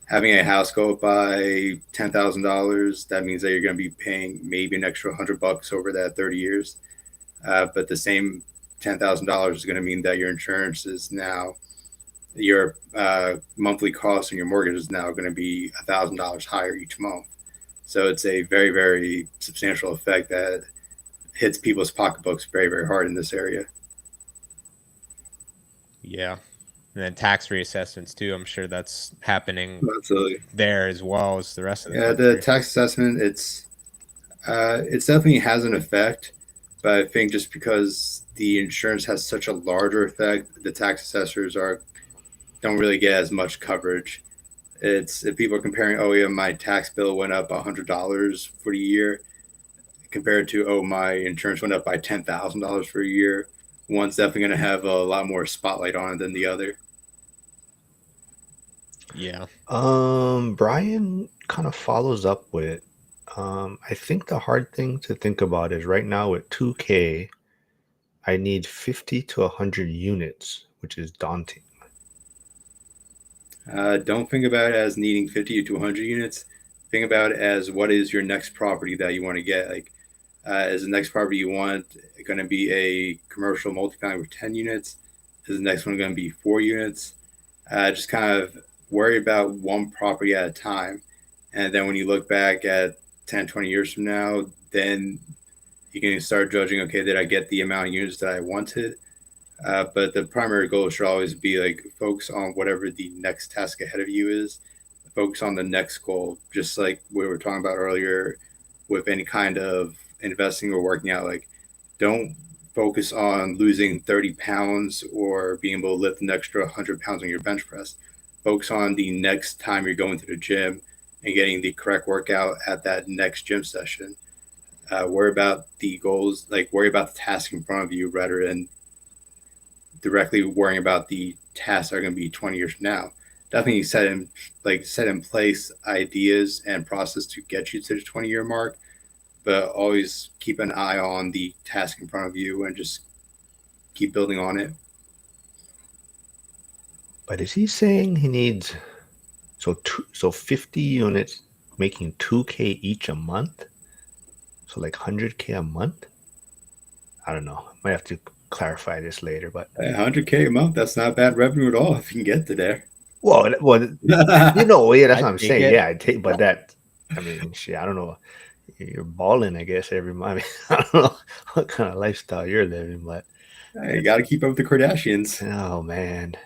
having a house go up by $10,000. That means that you're going to be paying maybe an extra $100 over that 30 years. But the same $10,000 is going to mean that your insurance is now your monthly cost and your mortgage is now going to be $1,000 higher each month. So it's a very substantial effect that hits people's pocketbooks very hard in this area. Yeah. And then tax reassessments too. I'm sure that's happening Absolutely there as well as the rest of the country. country. The tax assessment, it's definitely has an effect, but I think just because the insurance has such a larger effect, the tax assessors don't really get as much coverage. It's if people are comparing, oh yeah, my tax bill went up $100 for the year, compared to my insurance went up by $10,000 for a year. One's definitely going to have a lot more spotlight on it than the other. Yeah. Brian kind of follows up with, I think the hard thing to think about is right now with 2K, I need 50 to 100 units, which is daunting. Don't think about it as needing 50 to 100 units. Think about it as what is your next property that you want to get. Like, is the next property you want going to be a commercial multifamily with 10 units? Is the next one going to be 4 units? Just kind of worry about one property at a time. And then when you look back at 10, 20 years from now, then you can start judging, okay, did I get the amount of units that I wanted? But the primary goal should always be like focus on whatever the next task ahead of you is. Focus on the next goal, just like we were talking about earlier with any kind of investing or working out. Like, don't focus on losing 30 pounds or being able to lift an extra 100 pounds on your bench press. Focus on the next time you're going to the gym and getting the correct workout at that next gym session. Worry about the goals, like worry about the task in front of you rather than directly worrying about the tasks that are going to be 20 years from now. Definitely set in place ideas and process to get you to the 20-year mark, but always keep an eye on the task in front of you and just keep building on it. But is he saying he needs so 50 units making 2K each a month? So like 100K a month? I don't know. Might have to clarify this later, but 100K a month, that's not bad revenue at all if you can get to there. Well, yeah, that's what I'm saying. it. Yeah, but that, I mean, shit, I don't know. You're balling, I guess, every month. I mean, I don't know what kind of lifestyle you're living, but you got to keep up with the Kardashians. Oh man.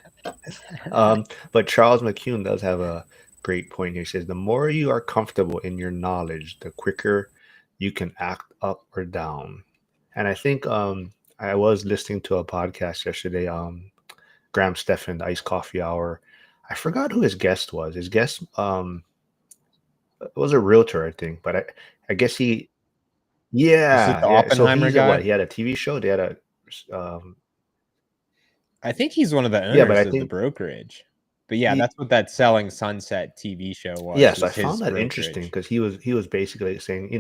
But Charles McCune does have a great point here. He says the more you are comfortable in your knowledge, the quicker you can act up or down. And I think I was listening to a podcast yesterday, Graham Stephan, the Iced Coffee Hour. I forgot who his guest was. His guest was a realtor, I think, but I guess he, yeah, the yeah. Oppenheimer guy? He had a TV show. They had a, I think he's one of the owners yeah, but I of the think brokerage. But yeah, that's what that Selling Sunset TV show was. Yes, was I found that brokerage. interesting because he was basically saying,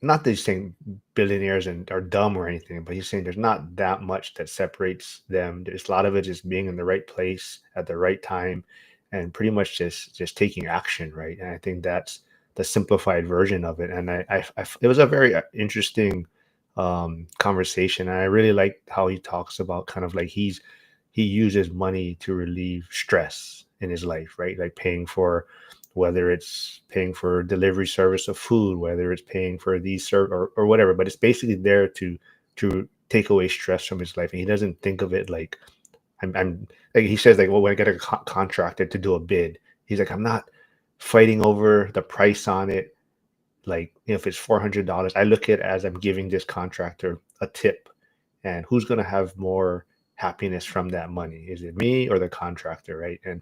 not that he's saying billionaires and are dumb or anything, but he's saying there's not that much that separates them. There's a lot of it just being in the right place at the right time, and pretty much just taking action, right? And I think that's the simplified version of it. And it was a very interesting conversation, and I really like how he talks about kind of like he uses money to relieve stress in his life, right? Like paying for, whether it's paying for delivery service of food, whether it's paying for or whatever, but it's basically there to take away stress from his life. And he doesn't think of it like I'm like, he says like, well, when I get a contractor to do a bid, he's like, I'm not fighting over the price on it. Like, if it's $400, I look at it as I'm giving this contractor a tip, and who's going to have more happiness from that money? Is it me or the contractor, right? And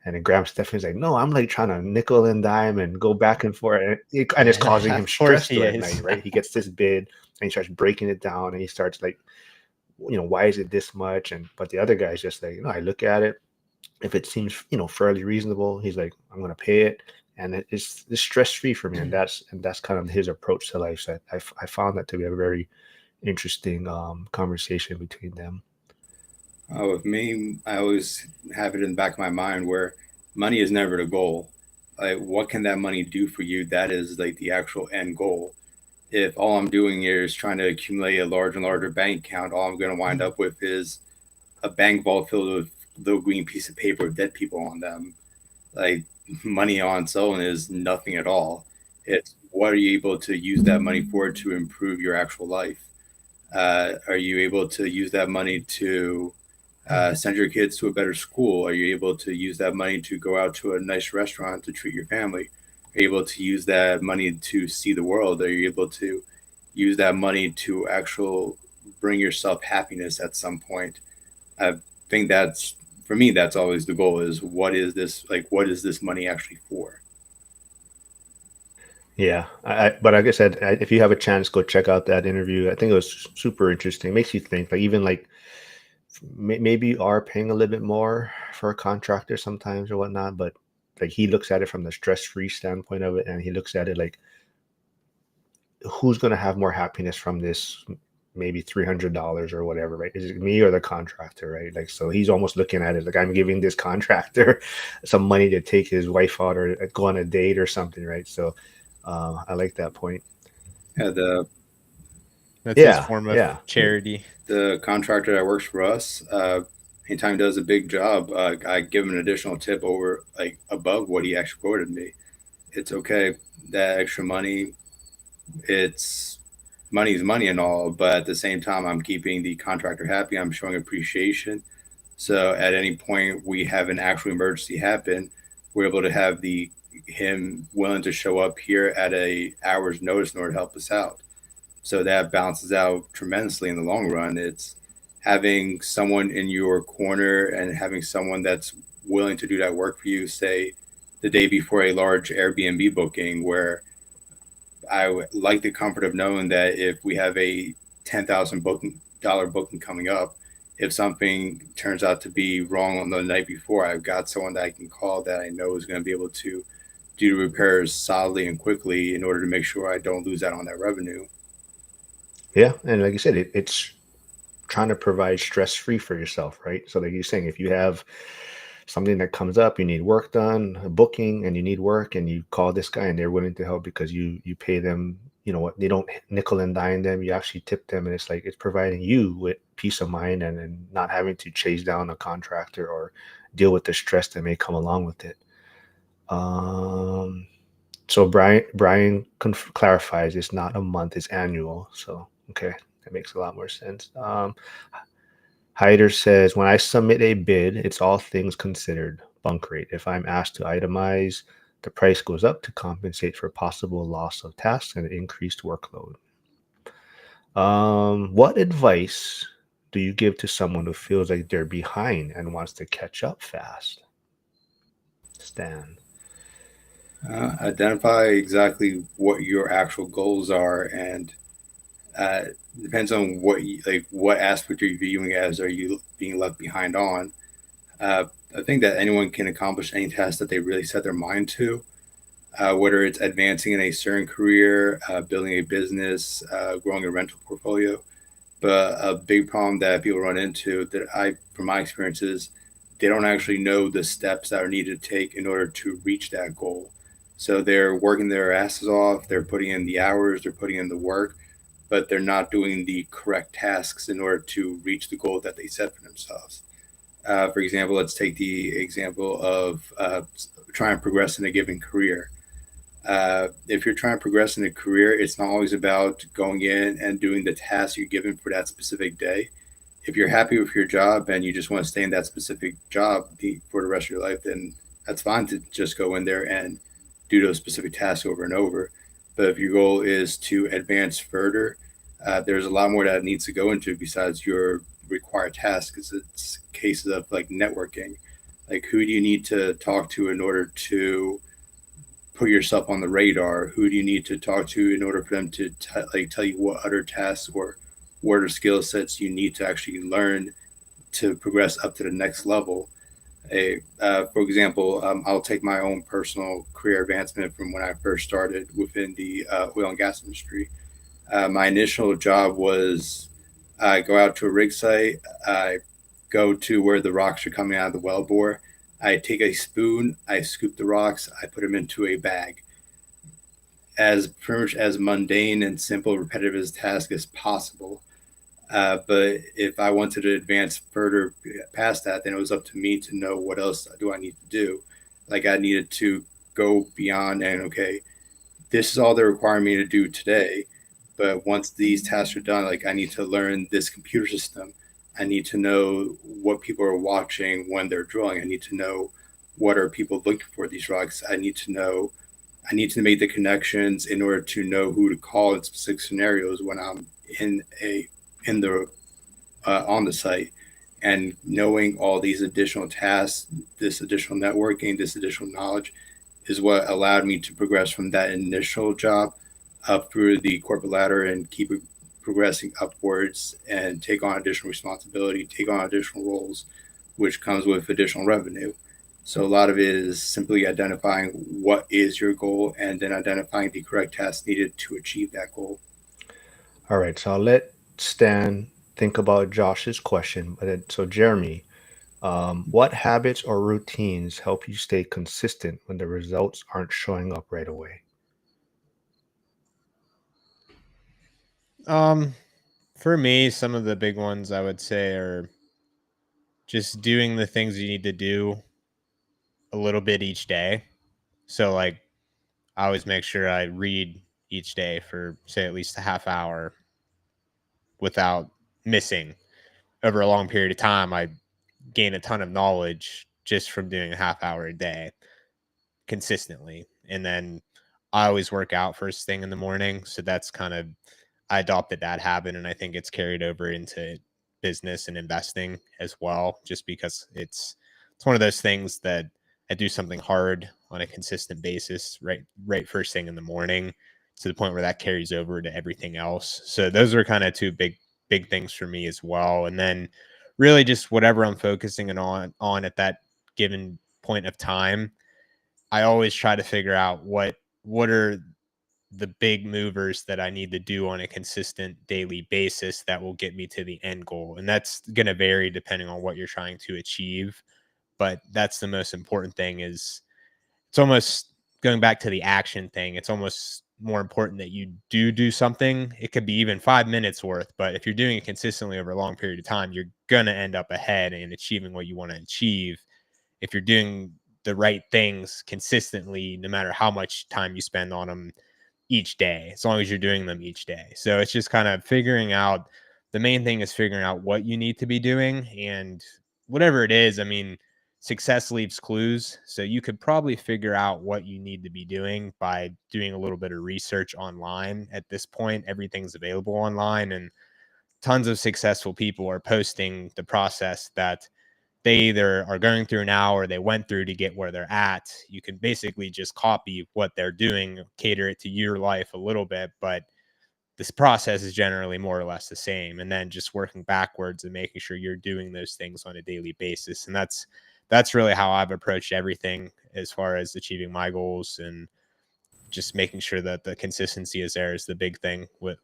then Graham Stephane's like, no, I'm like trying to nickel and dime and go back and forth, and it's causing him Of course stress he at is. night, right? He gets this bid and he starts breaking it down, and he starts like, why is it this much? And but the other guy's just like, I look at it, if it seems fairly reasonable, he's like, I'm gonna pay it, and it's stress free for me, and that's kind of his approach to life. So I found that to be a very interesting conversation between them. With me, I always have it in the back of my mind where money is never the goal. Like, what can that money do for you? That is like the actual end goal. If all I'm doing here is trying to accumulate a larger and larger bank account, all I'm going to wind up with is a bank vault filled with little green piece of paper with dead people on them. Like, money on its own is nothing at all. It's what are you able to use that money for to improve your actual life? Are you able to use that money to send your kids to a better school? Are you able to use that money to go out to a nice restaurant to treat your family? Are you able to use that money to see the world? Are you able to use that money to actual bring yourself happiness at some point? I think that's for me. That's always the goal: is what is this like? What is this money actually for? Yeah, but like I said, if you have a chance, go check out that interview. I think it was super interesting. It makes you think, like, even like maybe you are paying a little bit more for a contractor sometimes or whatnot, but like he looks at it from the stress-free standpoint of it, and he looks at it like, who's going to have more happiness from this? Maybe $300 or whatever, right? Is it me or the contractor, right? Like, so he's almost looking at it like, I'm giving this contractor some money to take his wife out or go on a date or something, right? So I like that point. Yeah, That's his form of yeah. charity. the contractor that works for us, anytime he does a big job, I give him an additional tip over like above what he actually quoted me. It's okay. That extra money, it's money is money and all, but at the same time, I'm keeping the contractor happy. I'm showing appreciation. So at any point we have an actual emergency happen, we're able to have the him willing to show up here at a hour's notice in order to help us out. So that balances out tremendously in the long run. It's having someone in your corner and having someone that's willing to do that work for you, say the day before a large Airbnb booking, where I like the comfort of knowing that if we have a $10,000 booking coming up, if something turns out to be wrong on the night before, I've got someone that I can call that I know is going to be able to do the repairs solidly and quickly in order to make sure I don't lose out on that revenue. Yeah, and like you said, it's trying to provide stress free for yourself, right? So like you're saying, if you have something that comes up, you need work done, a booking, and you need work, and you call this guy, and they're willing to help because you pay them. You know what? They don't nickel and dime them. You actually tip them, and it's like it's providing you with peace of mind and not having to chase down a contractor or deal with the stress that may come along with it. Um, so Brian clarifies it's not a month, it's annual. So okay, that makes a lot more sense. Hyder says, when I submit a bid, it's all things considered, bunk rate. If I'm asked to itemize, the price goes up to compensate for possible loss of tasks and increased workload. What advice do you give to someone who feels like they're behind and wants to catch up fast? Stan. Identify exactly what your actual goals are, and uh, depends on what aspect are you viewing as are you being left behind on. I think that anyone can accomplish any task that they really set their mind to. whether it's advancing in a certain career, building a business, growing a rental portfolio. But a big problem that people run into, from my experiences, they don't actually know the steps that are needed to take in order to reach that goal. So they're working their asses off, they're putting in the hours, they're putting in the work, but they're not doing the correct tasks in order to reach the goal that they set for themselves. For example, let's take the example of trying to progress in a given career. If you're trying to progress in a career, it's not always about going in and doing the tasks you're given for that specific day. If you're happy with your job and you just want to stay in that specific job for the rest of your life, then that's fine to just go in there and do those specific tasks over and over. But if your goal is to advance further, there's a lot more that needs to go into besides your required tasks. It's cases of like networking, like who do you need to talk to in order to put yourself on the radar? Who do you need to talk to in order for them to tell you what other tasks or what other skill sets you need to actually learn to progress up to the next level? For example, I'll take my own personal career advancement from when I first started within the oil and gas industry. My initial job was I go out to a rig site, I go to where the rocks are coming out of the well bore. I take a spoon, I scoop the rocks, I put them into a bag. As pretty much as mundane and simple, repetitive as task as possible. But if I wanted to advance further past that, then it was up to me to know what else do I need to do. Like I needed to go beyond and okay, this is all they're requiring me to do today. But once these tasks are done, like I need to learn this computer system. I need to know what people are watching when they're drilling. I need to know what are people looking for these rocks. I need to make the connections in order to know who to call in specific scenarios when I'm in a in the on the site. And knowing all these additional tasks, this additional networking, this additional knowledge is what allowed me to progress from that initial job up through the corporate ladder and keep progressing upwards and take on additional responsibility, take on additional roles, which comes with additional revenue. So a lot of it is simply identifying what is your goal and then identifying the correct tasks needed to achieve that goal. All right, so I'll let Stan think about Josh's question. So Jeremy, what habits or routines help you stay consistent when the results aren't showing up right away? Um, for me, some of the big ones I would say are just doing the things you need to do a little bit each day. So, like, I always make sure I read each day for, say, at least a half hour without missing. Over a long period of time, I gain a ton of knowledge just from doing a half hour a day consistently. And then I always work out first thing in the morning. So that's kind of, I adopted that habit and I think it's carried over into business and investing as well, just because it's one of those things that I do something hard on a consistent basis, right first thing in the morning, to the point where that carries over to everything else. So those are kind of two big things for me as well. And then really just whatever I'm focusing on at that given point of time, I always try to figure out what are the big movers that I need to do on a consistent daily basis that will get me to the end goal. And that's going to vary depending on what you're trying to achieve. But that's the most important thing. Is it's almost going back to the action thing. It's almost more important that you do something. It could be even 5 minutes worth, but if you're doing it consistently over a long period of time, you're going to end up ahead and achieving what you want to achieve. If you're doing the right things consistently, no matter how much time you spend on them each day, as long as you're doing them each day. So it's just kind of figuring out, the main thing is figuring out what you need to be doing, and whatever it is, I mean, success leaves clues. So you could probably figure out what you need to be doing by doing a little bit of research online. At this point, everything's available online, and tons of successful people are posting the process that they either are going through now or they went through to get where they're at. You can basically just copy what they're doing, cater it to your life a little bit, but this process is generally more or less the same. And then just working backwards and making sure you're doing those things on a daily basis. And that's really how I've approached everything as far as achieving my goals. And just making sure that the consistency is there is the big thing with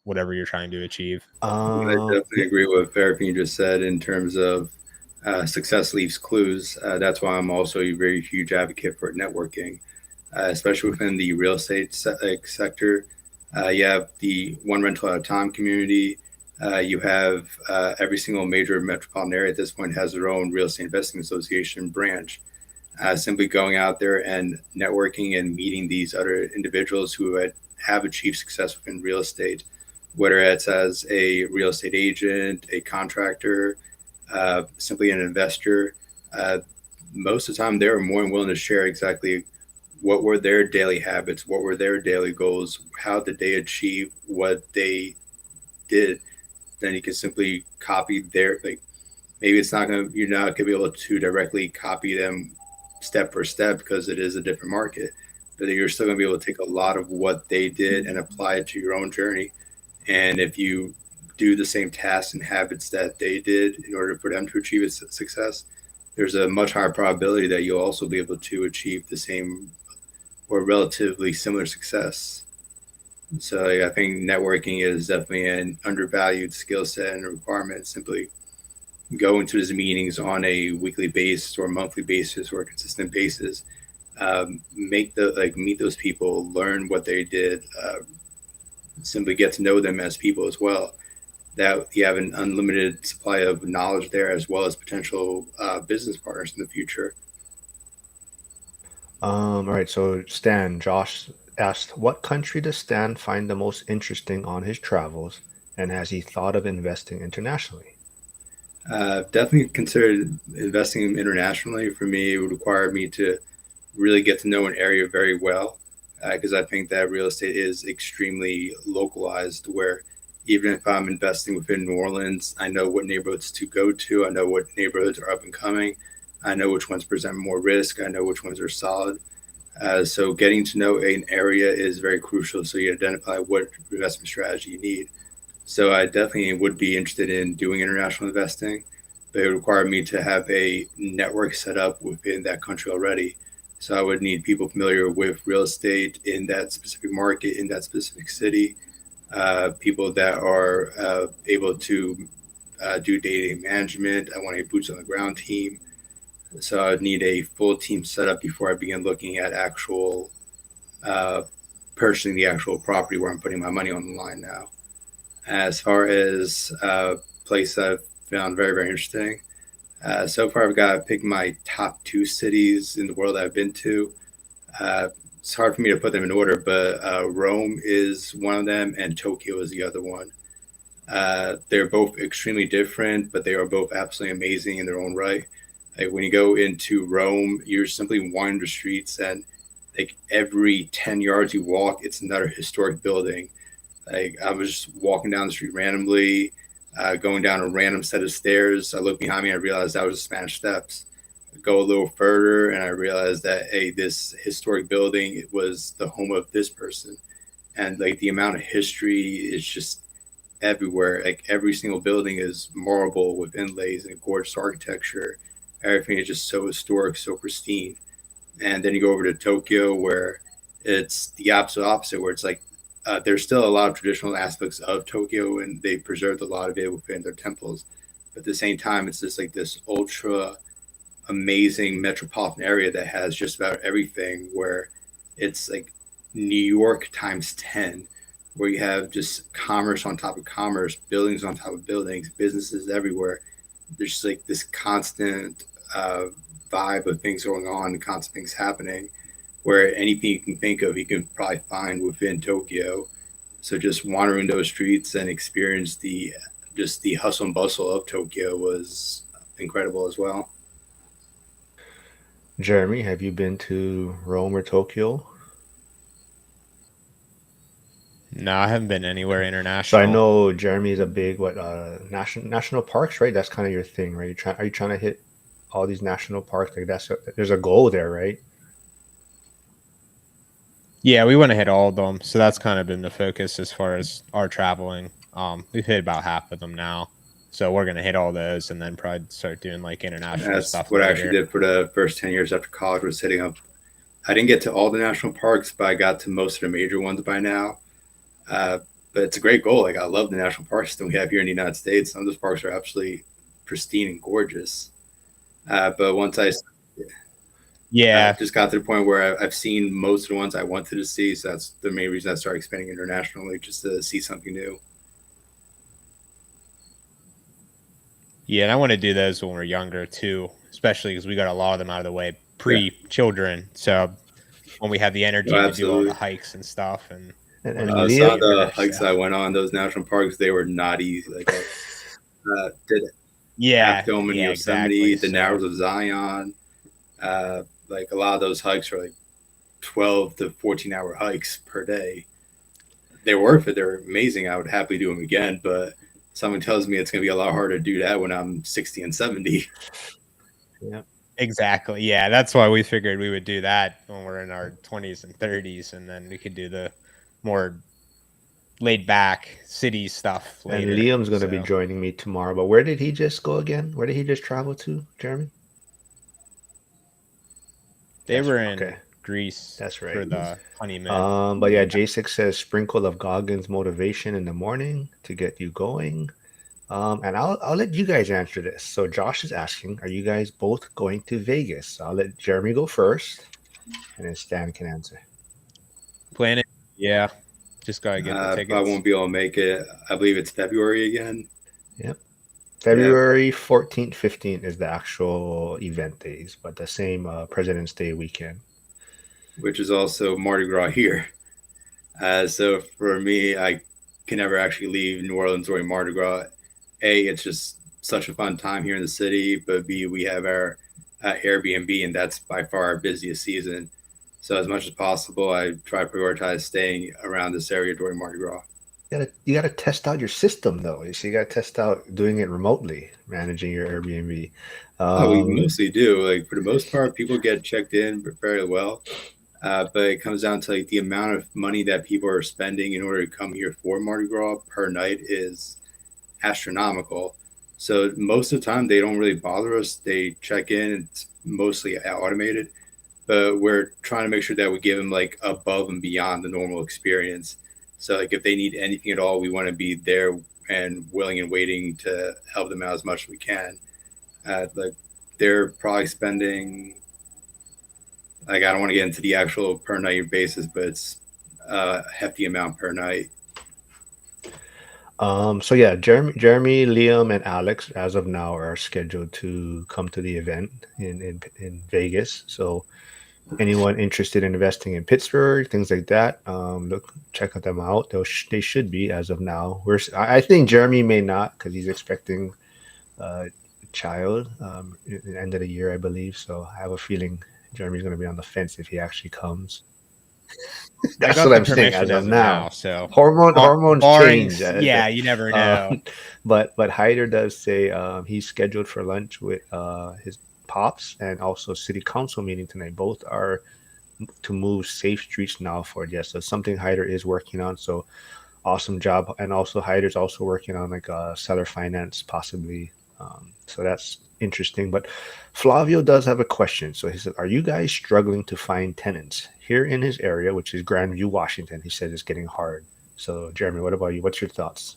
whatever you're trying to achieve. I definitely agree with everything you just said in terms of success leaves clues. That's why I'm also a very huge advocate for networking, especially within the real estate sector. You have the one rental at a time community. You have every single major metropolitan area at this point has their own real estate investing association branch. Simply going out there and networking and meeting these other individuals who have achieved success within real estate, whether it's as a real estate agent, a contractor, simply an investor. Most of the time, they're more than willing to share exactly what were their daily habits, what were their daily goals, how did they achieve what they did. Then you can simply copy their, like, maybe you're not gonna be able to directly copy them step for step because it is a different market, but you're still gonna be able to take a lot of what they did and apply it to your own journey. And if you do the same tasks and habits that they did in order for them to achieve success, there's a much higher probability that you'll also be able to achieve the same or relatively similar success. So I think networking is definitely an undervalued skill set and a requirement. Simply go into these meetings on a weekly basis or monthly basis or a consistent basis. Meet those people, learn what they did, simply get to know them as people as well. That you have an unlimited supply of knowledge there, as well as potential business partners in the future. All right. So Stan, Josh asked, what country does Stan find the most interesting on his travels, and has he thought of investing internationally? Definitely considered investing internationally. For me, it would require me to really get to know an area very well, because I think that real estate is extremely localized, where even if I'm investing within New Orleans, I know what neighborhoods to go to. I know what neighborhoods are up and coming. I know which ones present more risk. I know which ones are solid. So getting to know an area is very crucial, so you identify what investment strategy you need. So I definitely would be interested in doing international investing, but it would require me to have a network set up within that country already. So I would need people familiar with real estate in that specific market, in that specific city, people that are able to do data management. I want a boots on the ground team. So I'd need a full team set up before I begin looking at actual uh, purchasing the actual property where I'm putting my money on the line now. As far as place I've found very, very interesting, so far I've got to pick my top two cities in the world I've been to. It's hard for me to put them in order, but Rome is one of them and Tokyo is the other one. They're both extremely different, but they are both absolutely amazing in their own right. Like when you go into Rome, you're simply wandering the streets, and like every 10 yards you walk, it's another historic building. Like I was just walking down the street randomly, going down a random set of stairs. I looked behind me, I realized that was the Spanish Steps. I go a little further, and I realized that hey, this historic building it was the home of this person, and like the amount of history is just everywhere. Like every single building is marble with inlays and gorgeous architecture. Everything is just so historic, so pristine. And then you go over to Tokyo, where it's the absolute opposite, where it's like there's still a lot of traditional aspects of Tokyo, and they preserved a lot of it within their temples. But at the same time, it's just like this ultra amazing metropolitan area that has just about everything. Where it's like New York times 10, where you have just commerce on top of commerce, buildings on top of buildings, businesses everywhere. There's just like this constant vibe of things going on, constant things happening, where anything you can think of, you can probably find within Tokyo. So just wandering those streets and experience the hustle and bustle of Tokyo was incredible as well. Jeremy, have you been to Rome or Tokyo? No, I haven't been anywhere So I international. know Jeremy is a big national parks, right? That's kind of your thing, right? Are you trying to hit all these national parks? Like there's a goal there, right? Yeah, we want to hit all of them, so that's kind of been the focus as far as our traveling. We've hit about half of them now, so we're gonna hit all those, and then probably start doing like international That's stuff what I actually later. did for the first 10 years after college was hitting up I didn't get to all the national parks, but I got to most of the major ones by now. But it's a great goal. Like I love the national park system we have here in the United States. Some of those parks are absolutely pristine and gorgeous. But once I Yeah, just got to the point where I've seen most of the ones I wanted to see, so that's the main reason I started expanding internationally, just to see something new. yeah, and I want to do those when we're younger too, especially because we got a lot of them out of the way pre-children. So when we have the energy Oh, to do all the absolutely. hikes and stuff, and And, want and to go Some Liam, of the later. hikes So I went on, those national parks, they were not easy. Like did yeah, Half Dome in yeah, Yosemite, exactly. the So Narrows of Zion. Like a lot of those hikes are like 12 to 14-hour hikes per day. They're worth it. They're amazing. I would happily do them again, but someone tells me it's going to be a lot harder to do that when I'm 60 and 70. yeah, exactly, yeah, that's why we figured we would do that when we're in our 20s and 30s, and then we could do the more laid back city stuff and later. Liam's going to be So joining me tomorrow. But where did he just go again? Where did he just travel to, Jeremy? they were Okay. in Greece That's right. for the honeymoon. But yeah, J6 says sprinkle of Goggins motivation in the morning to get you going. And I'll let you guys answer this. So Josh is asking, are you guys both going to Vegas? So I'll let Jeremy go first, and then Stan can answer. Planning, yeah, just gotta get the I tickets. won't be able to make it. I believe it's February again. Yep. February 14th, 15th is the actual event days, but the same President's Day weekend. Which is also Mardi Gras here. So for me, I can never actually leave New Orleans during Mardi Gras. A, it's just such a fun time here in the city, but B, we have our Airbnb, and that's by far our busiest season. So as much as possible, I try to prioritize staying around this area during Mardi Gras. You gotta test out your system though. So you gotta test out doing it remotely, managing your Airbnb. We mostly do. Like for the most part, people get checked in very well. But it comes down to like the amount of money that people are spending in order to come here for Mardi Gras per night is astronomical. So most of the time they don't really bother us. They check in. It's mostly automated, but we're trying to make sure that we give them like above and beyond the normal experience. So like if they need anything at all, we want to be there and willing and waiting to help them out as much as we can. Like they're probably spending, like I don't want to get into the actual per night basis, but it's a hefty amount per night. So yeah, Jeremy, Liam, and Alex, as of now, are scheduled to come to the event in Vegas. So anyone interested in investing in Pittsburgh, things like that, check them out. They should be as of now. I think Jeremy may not because he's expecting a child at the end of the year, I believe. So I have a feeling Jeremy's going to be on the fence if he actually comes. That's got what the I'm saying permission as of now. so Hormones barring, change. yeah, you never know. But Hyder does say he's scheduled for lunch with his pops and also city council meeting tonight. Both are to move Safe Streets now forward. Yes, so something Hyder is working on. So awesome job. And also Hyder's also working on like seller finance possibly. So that's interesting. But Flavio does have a question. So he said, are you guys struggling to find tenants here in his area, which is Grandview, Washington? He says it's getting hard. So Jeremy, what about you? What's your thoughts?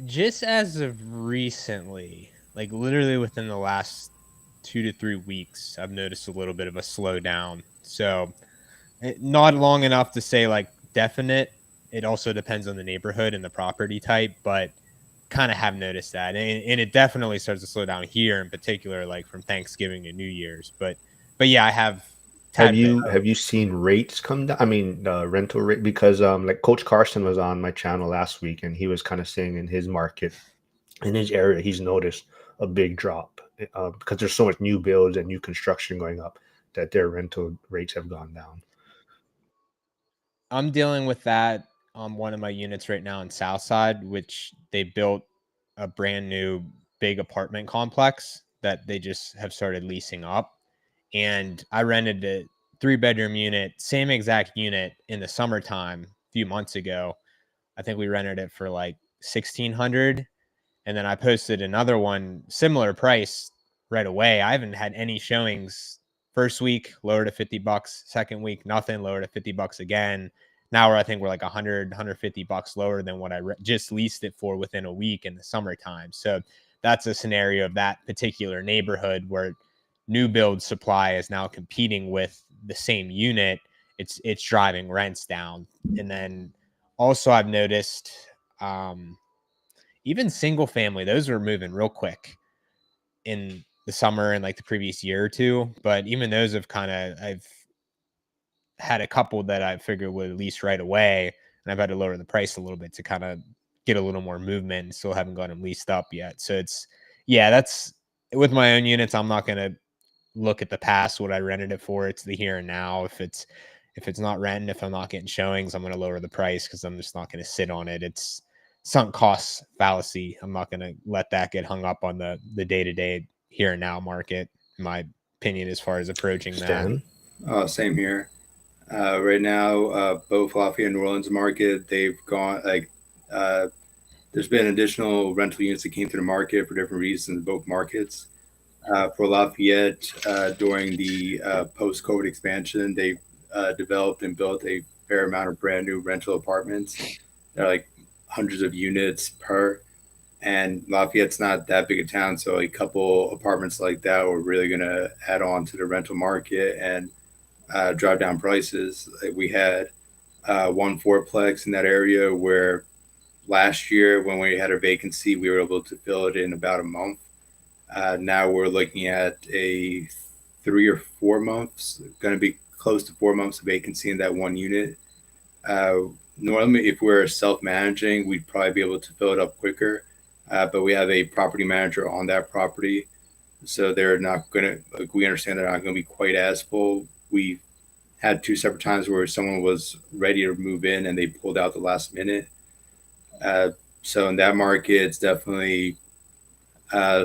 Just as of recently, like literally within the last 2 to 3 weeks, I've noticed a little bit of a slowdown. So not long enough to say like definite. It also depends on the neighborhood and the property type, but kind of have noticed that. And it definitely starts to slow down here in particular, like from Thanksgiving to New Year's. But yeah, I have. Have you seen rates come down? I mean, rental rate, because like Coach Carson was on my channel last week and he was kind of saying in his market, in his area, he's noticed a big drop because there's so much new builds and new construction going up that their rental rates have gone down. I'm dealing with that on one of my units right now in Southside, which they built a brand new big apartment complex that they just have started leasing up. And I rented a 3-bedroom unit, same exact unit in the summertime a few months ago. I think we rented it for like $1,600. And then I posted another one, similar price, right away. I haven't had any showings. First week lower to $50, second week nothing, lower to $50 again. Now I think we're like $100-$150 lower than what I just leased it for within a week in the summertime. So that's a scenario of that particular neighborhood where new build supply is now competing with the same unit. It's driving rents down. And then also I've noticed even single family, those are moving real quick in the summer and like the previous year or two. But even those have I've had a couple that I figured would lease right away, and I've had to lower the price a little bit to kind of get a little more movement, and still haven't got them leased up yet. So that's with my own units. I'm not going to look at the past, what I rented it for. It's the here and now. If it's not renting, if I'm not getting showings, I'm going to lower the price because I'm just not going to sit on it. It's sunk cost fallacy. I'm not going to let that get hung up on the day-to-day here and now market, in my opinion, as far as approaching Stan? that. Same here. Right now, both Lafayette and New Orleans market, they've gone there's been additional rental units that came to the market for different reasons in both markets. For Lafayette, during the post-COVID expansion, they developed and built a fair amount of brand new rental apartments. They're like hundreds of units per. And Lafayette's not that big a town, so a couple apartments like that were really going to add on to the rental market and drive down prices. We had one fourplex in that area where last year when we had a vacancy, we were able to fill it in about a month. Now we're looking at a 3 or 4 months, going to be close to 4 months of vacancy in that one unit. Normally, if we're self-managing, we'd probably be able to fill it up quicker. But we have a property manager on that property, so they're not going to, we understand they're not going to be quite as full. We had 2 separate times where someone was ready to move in and they pulled out the last minute. So in that market, it's definitely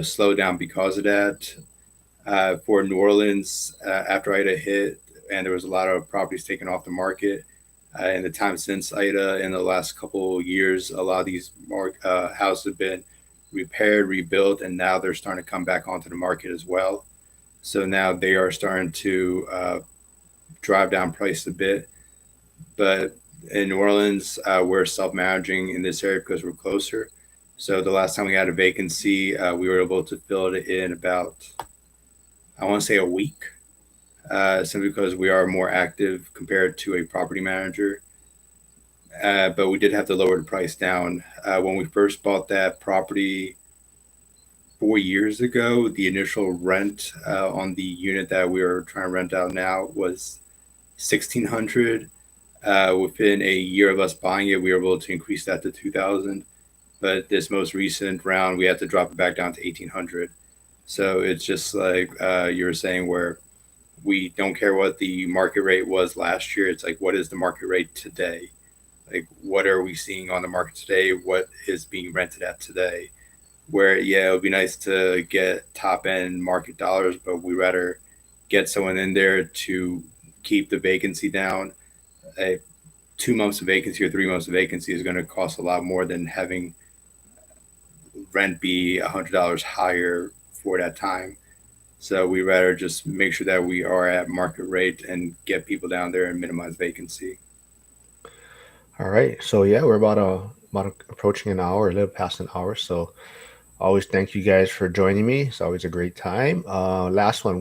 slowed down because of that. For New Orleans, after Ida hit and there was a lot of properties taken off the market, in the time since Ida, in the last couple of years, a lot of these houses have been repaired, rebuilt, and now they're starting to come back onto the market as well. So now they are starting to drive down price a bit. But in New Orleans, we're self-managing in this area because we're closer. So the last time we had a vacancy, we were able to fill it in about, I want to say, a week. Simply because we are more active compared to a property manager. But we did have to lower the price down. When we first bought that property 4 years ago, the initial rent on the unit that we were trying to rent out now was $1,600. Within a year of us buying it, we were able to increase that to $2,000. But this most recent round, we had to drop it back down to $1,800. So it's just like you were saying, where we don't care what the market rate was last year. It's like, what is the market rate today? Like, what are we seeing on the market today? What is being rented at today? Where, yeah, it would be nice to get top end market dollars, but we rather get someone in there to keep the vacancy down. 2 months of vacancy or 3 months of vacancy is going to cost a lot more than having rent be $100 higher for that time. So we rather just make sure that we are at market rate and get people down there and minimize vacancy. All right. So yeah, we're about approaching an hour, a little past an hour. So always thank you guys for joining me. It's always a great time. Last one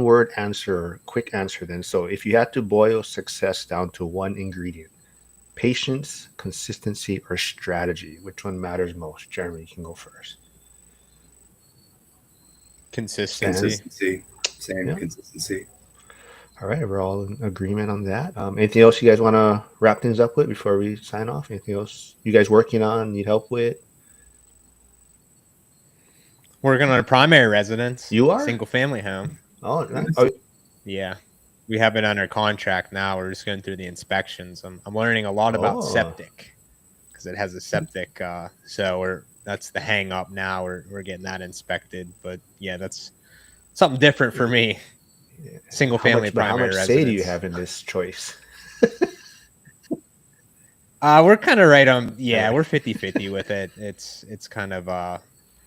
word answer, quick answer then. So if you had to boil success down to one ingredient, patience, consistency, or strategy, which one matters most? Jeremy, you can go first. Consistency. Same. Yeah. Consistency. All right, we're all in agreement on that. Anything else you guys want to wrap things up with before we sign off? Anything else you guys working on, need help with? Working on a primary residence. You are? Single family home. Oh, nice. Oh, yeah. We have it under contract now. We're just going through the inspections. I'm learning a lot about septic because it has a septic. So that's the hang up now. We're getting that inspected. But yeah, that's something different for me. Yeah. Single family primary residence. How much say do you have in this choice? We're kind of right on. Yeah, we're 50-50 with it. It's kind of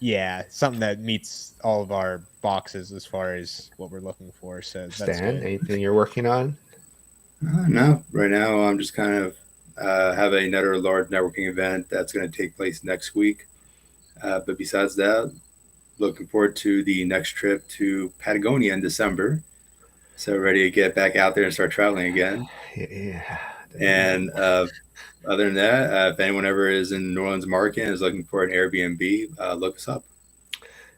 Yeah, something that meets all of our boxes as far as what we're looking for. So that's Stan, good. anything you're working on? No, right now I'm just kind of have another large networking event that's going to take place next week. But besides that, looking forward to the next trip to Patagonia in December. So ready to get back out there and start traveling again. Yeah. And other than that, if anyone ever is in the New Orleans market and is looking for an Airbnb, look us up.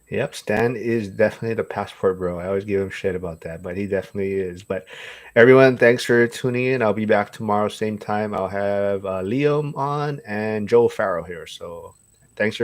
Yep, Stan is definitely the passport bro. I always give him shit about that, but he definitely is. But everyone, thanks for tuning in. I'll be back tomorrow, same time. I'll have Liam on and Joel Farrell here. So thanks, everyone.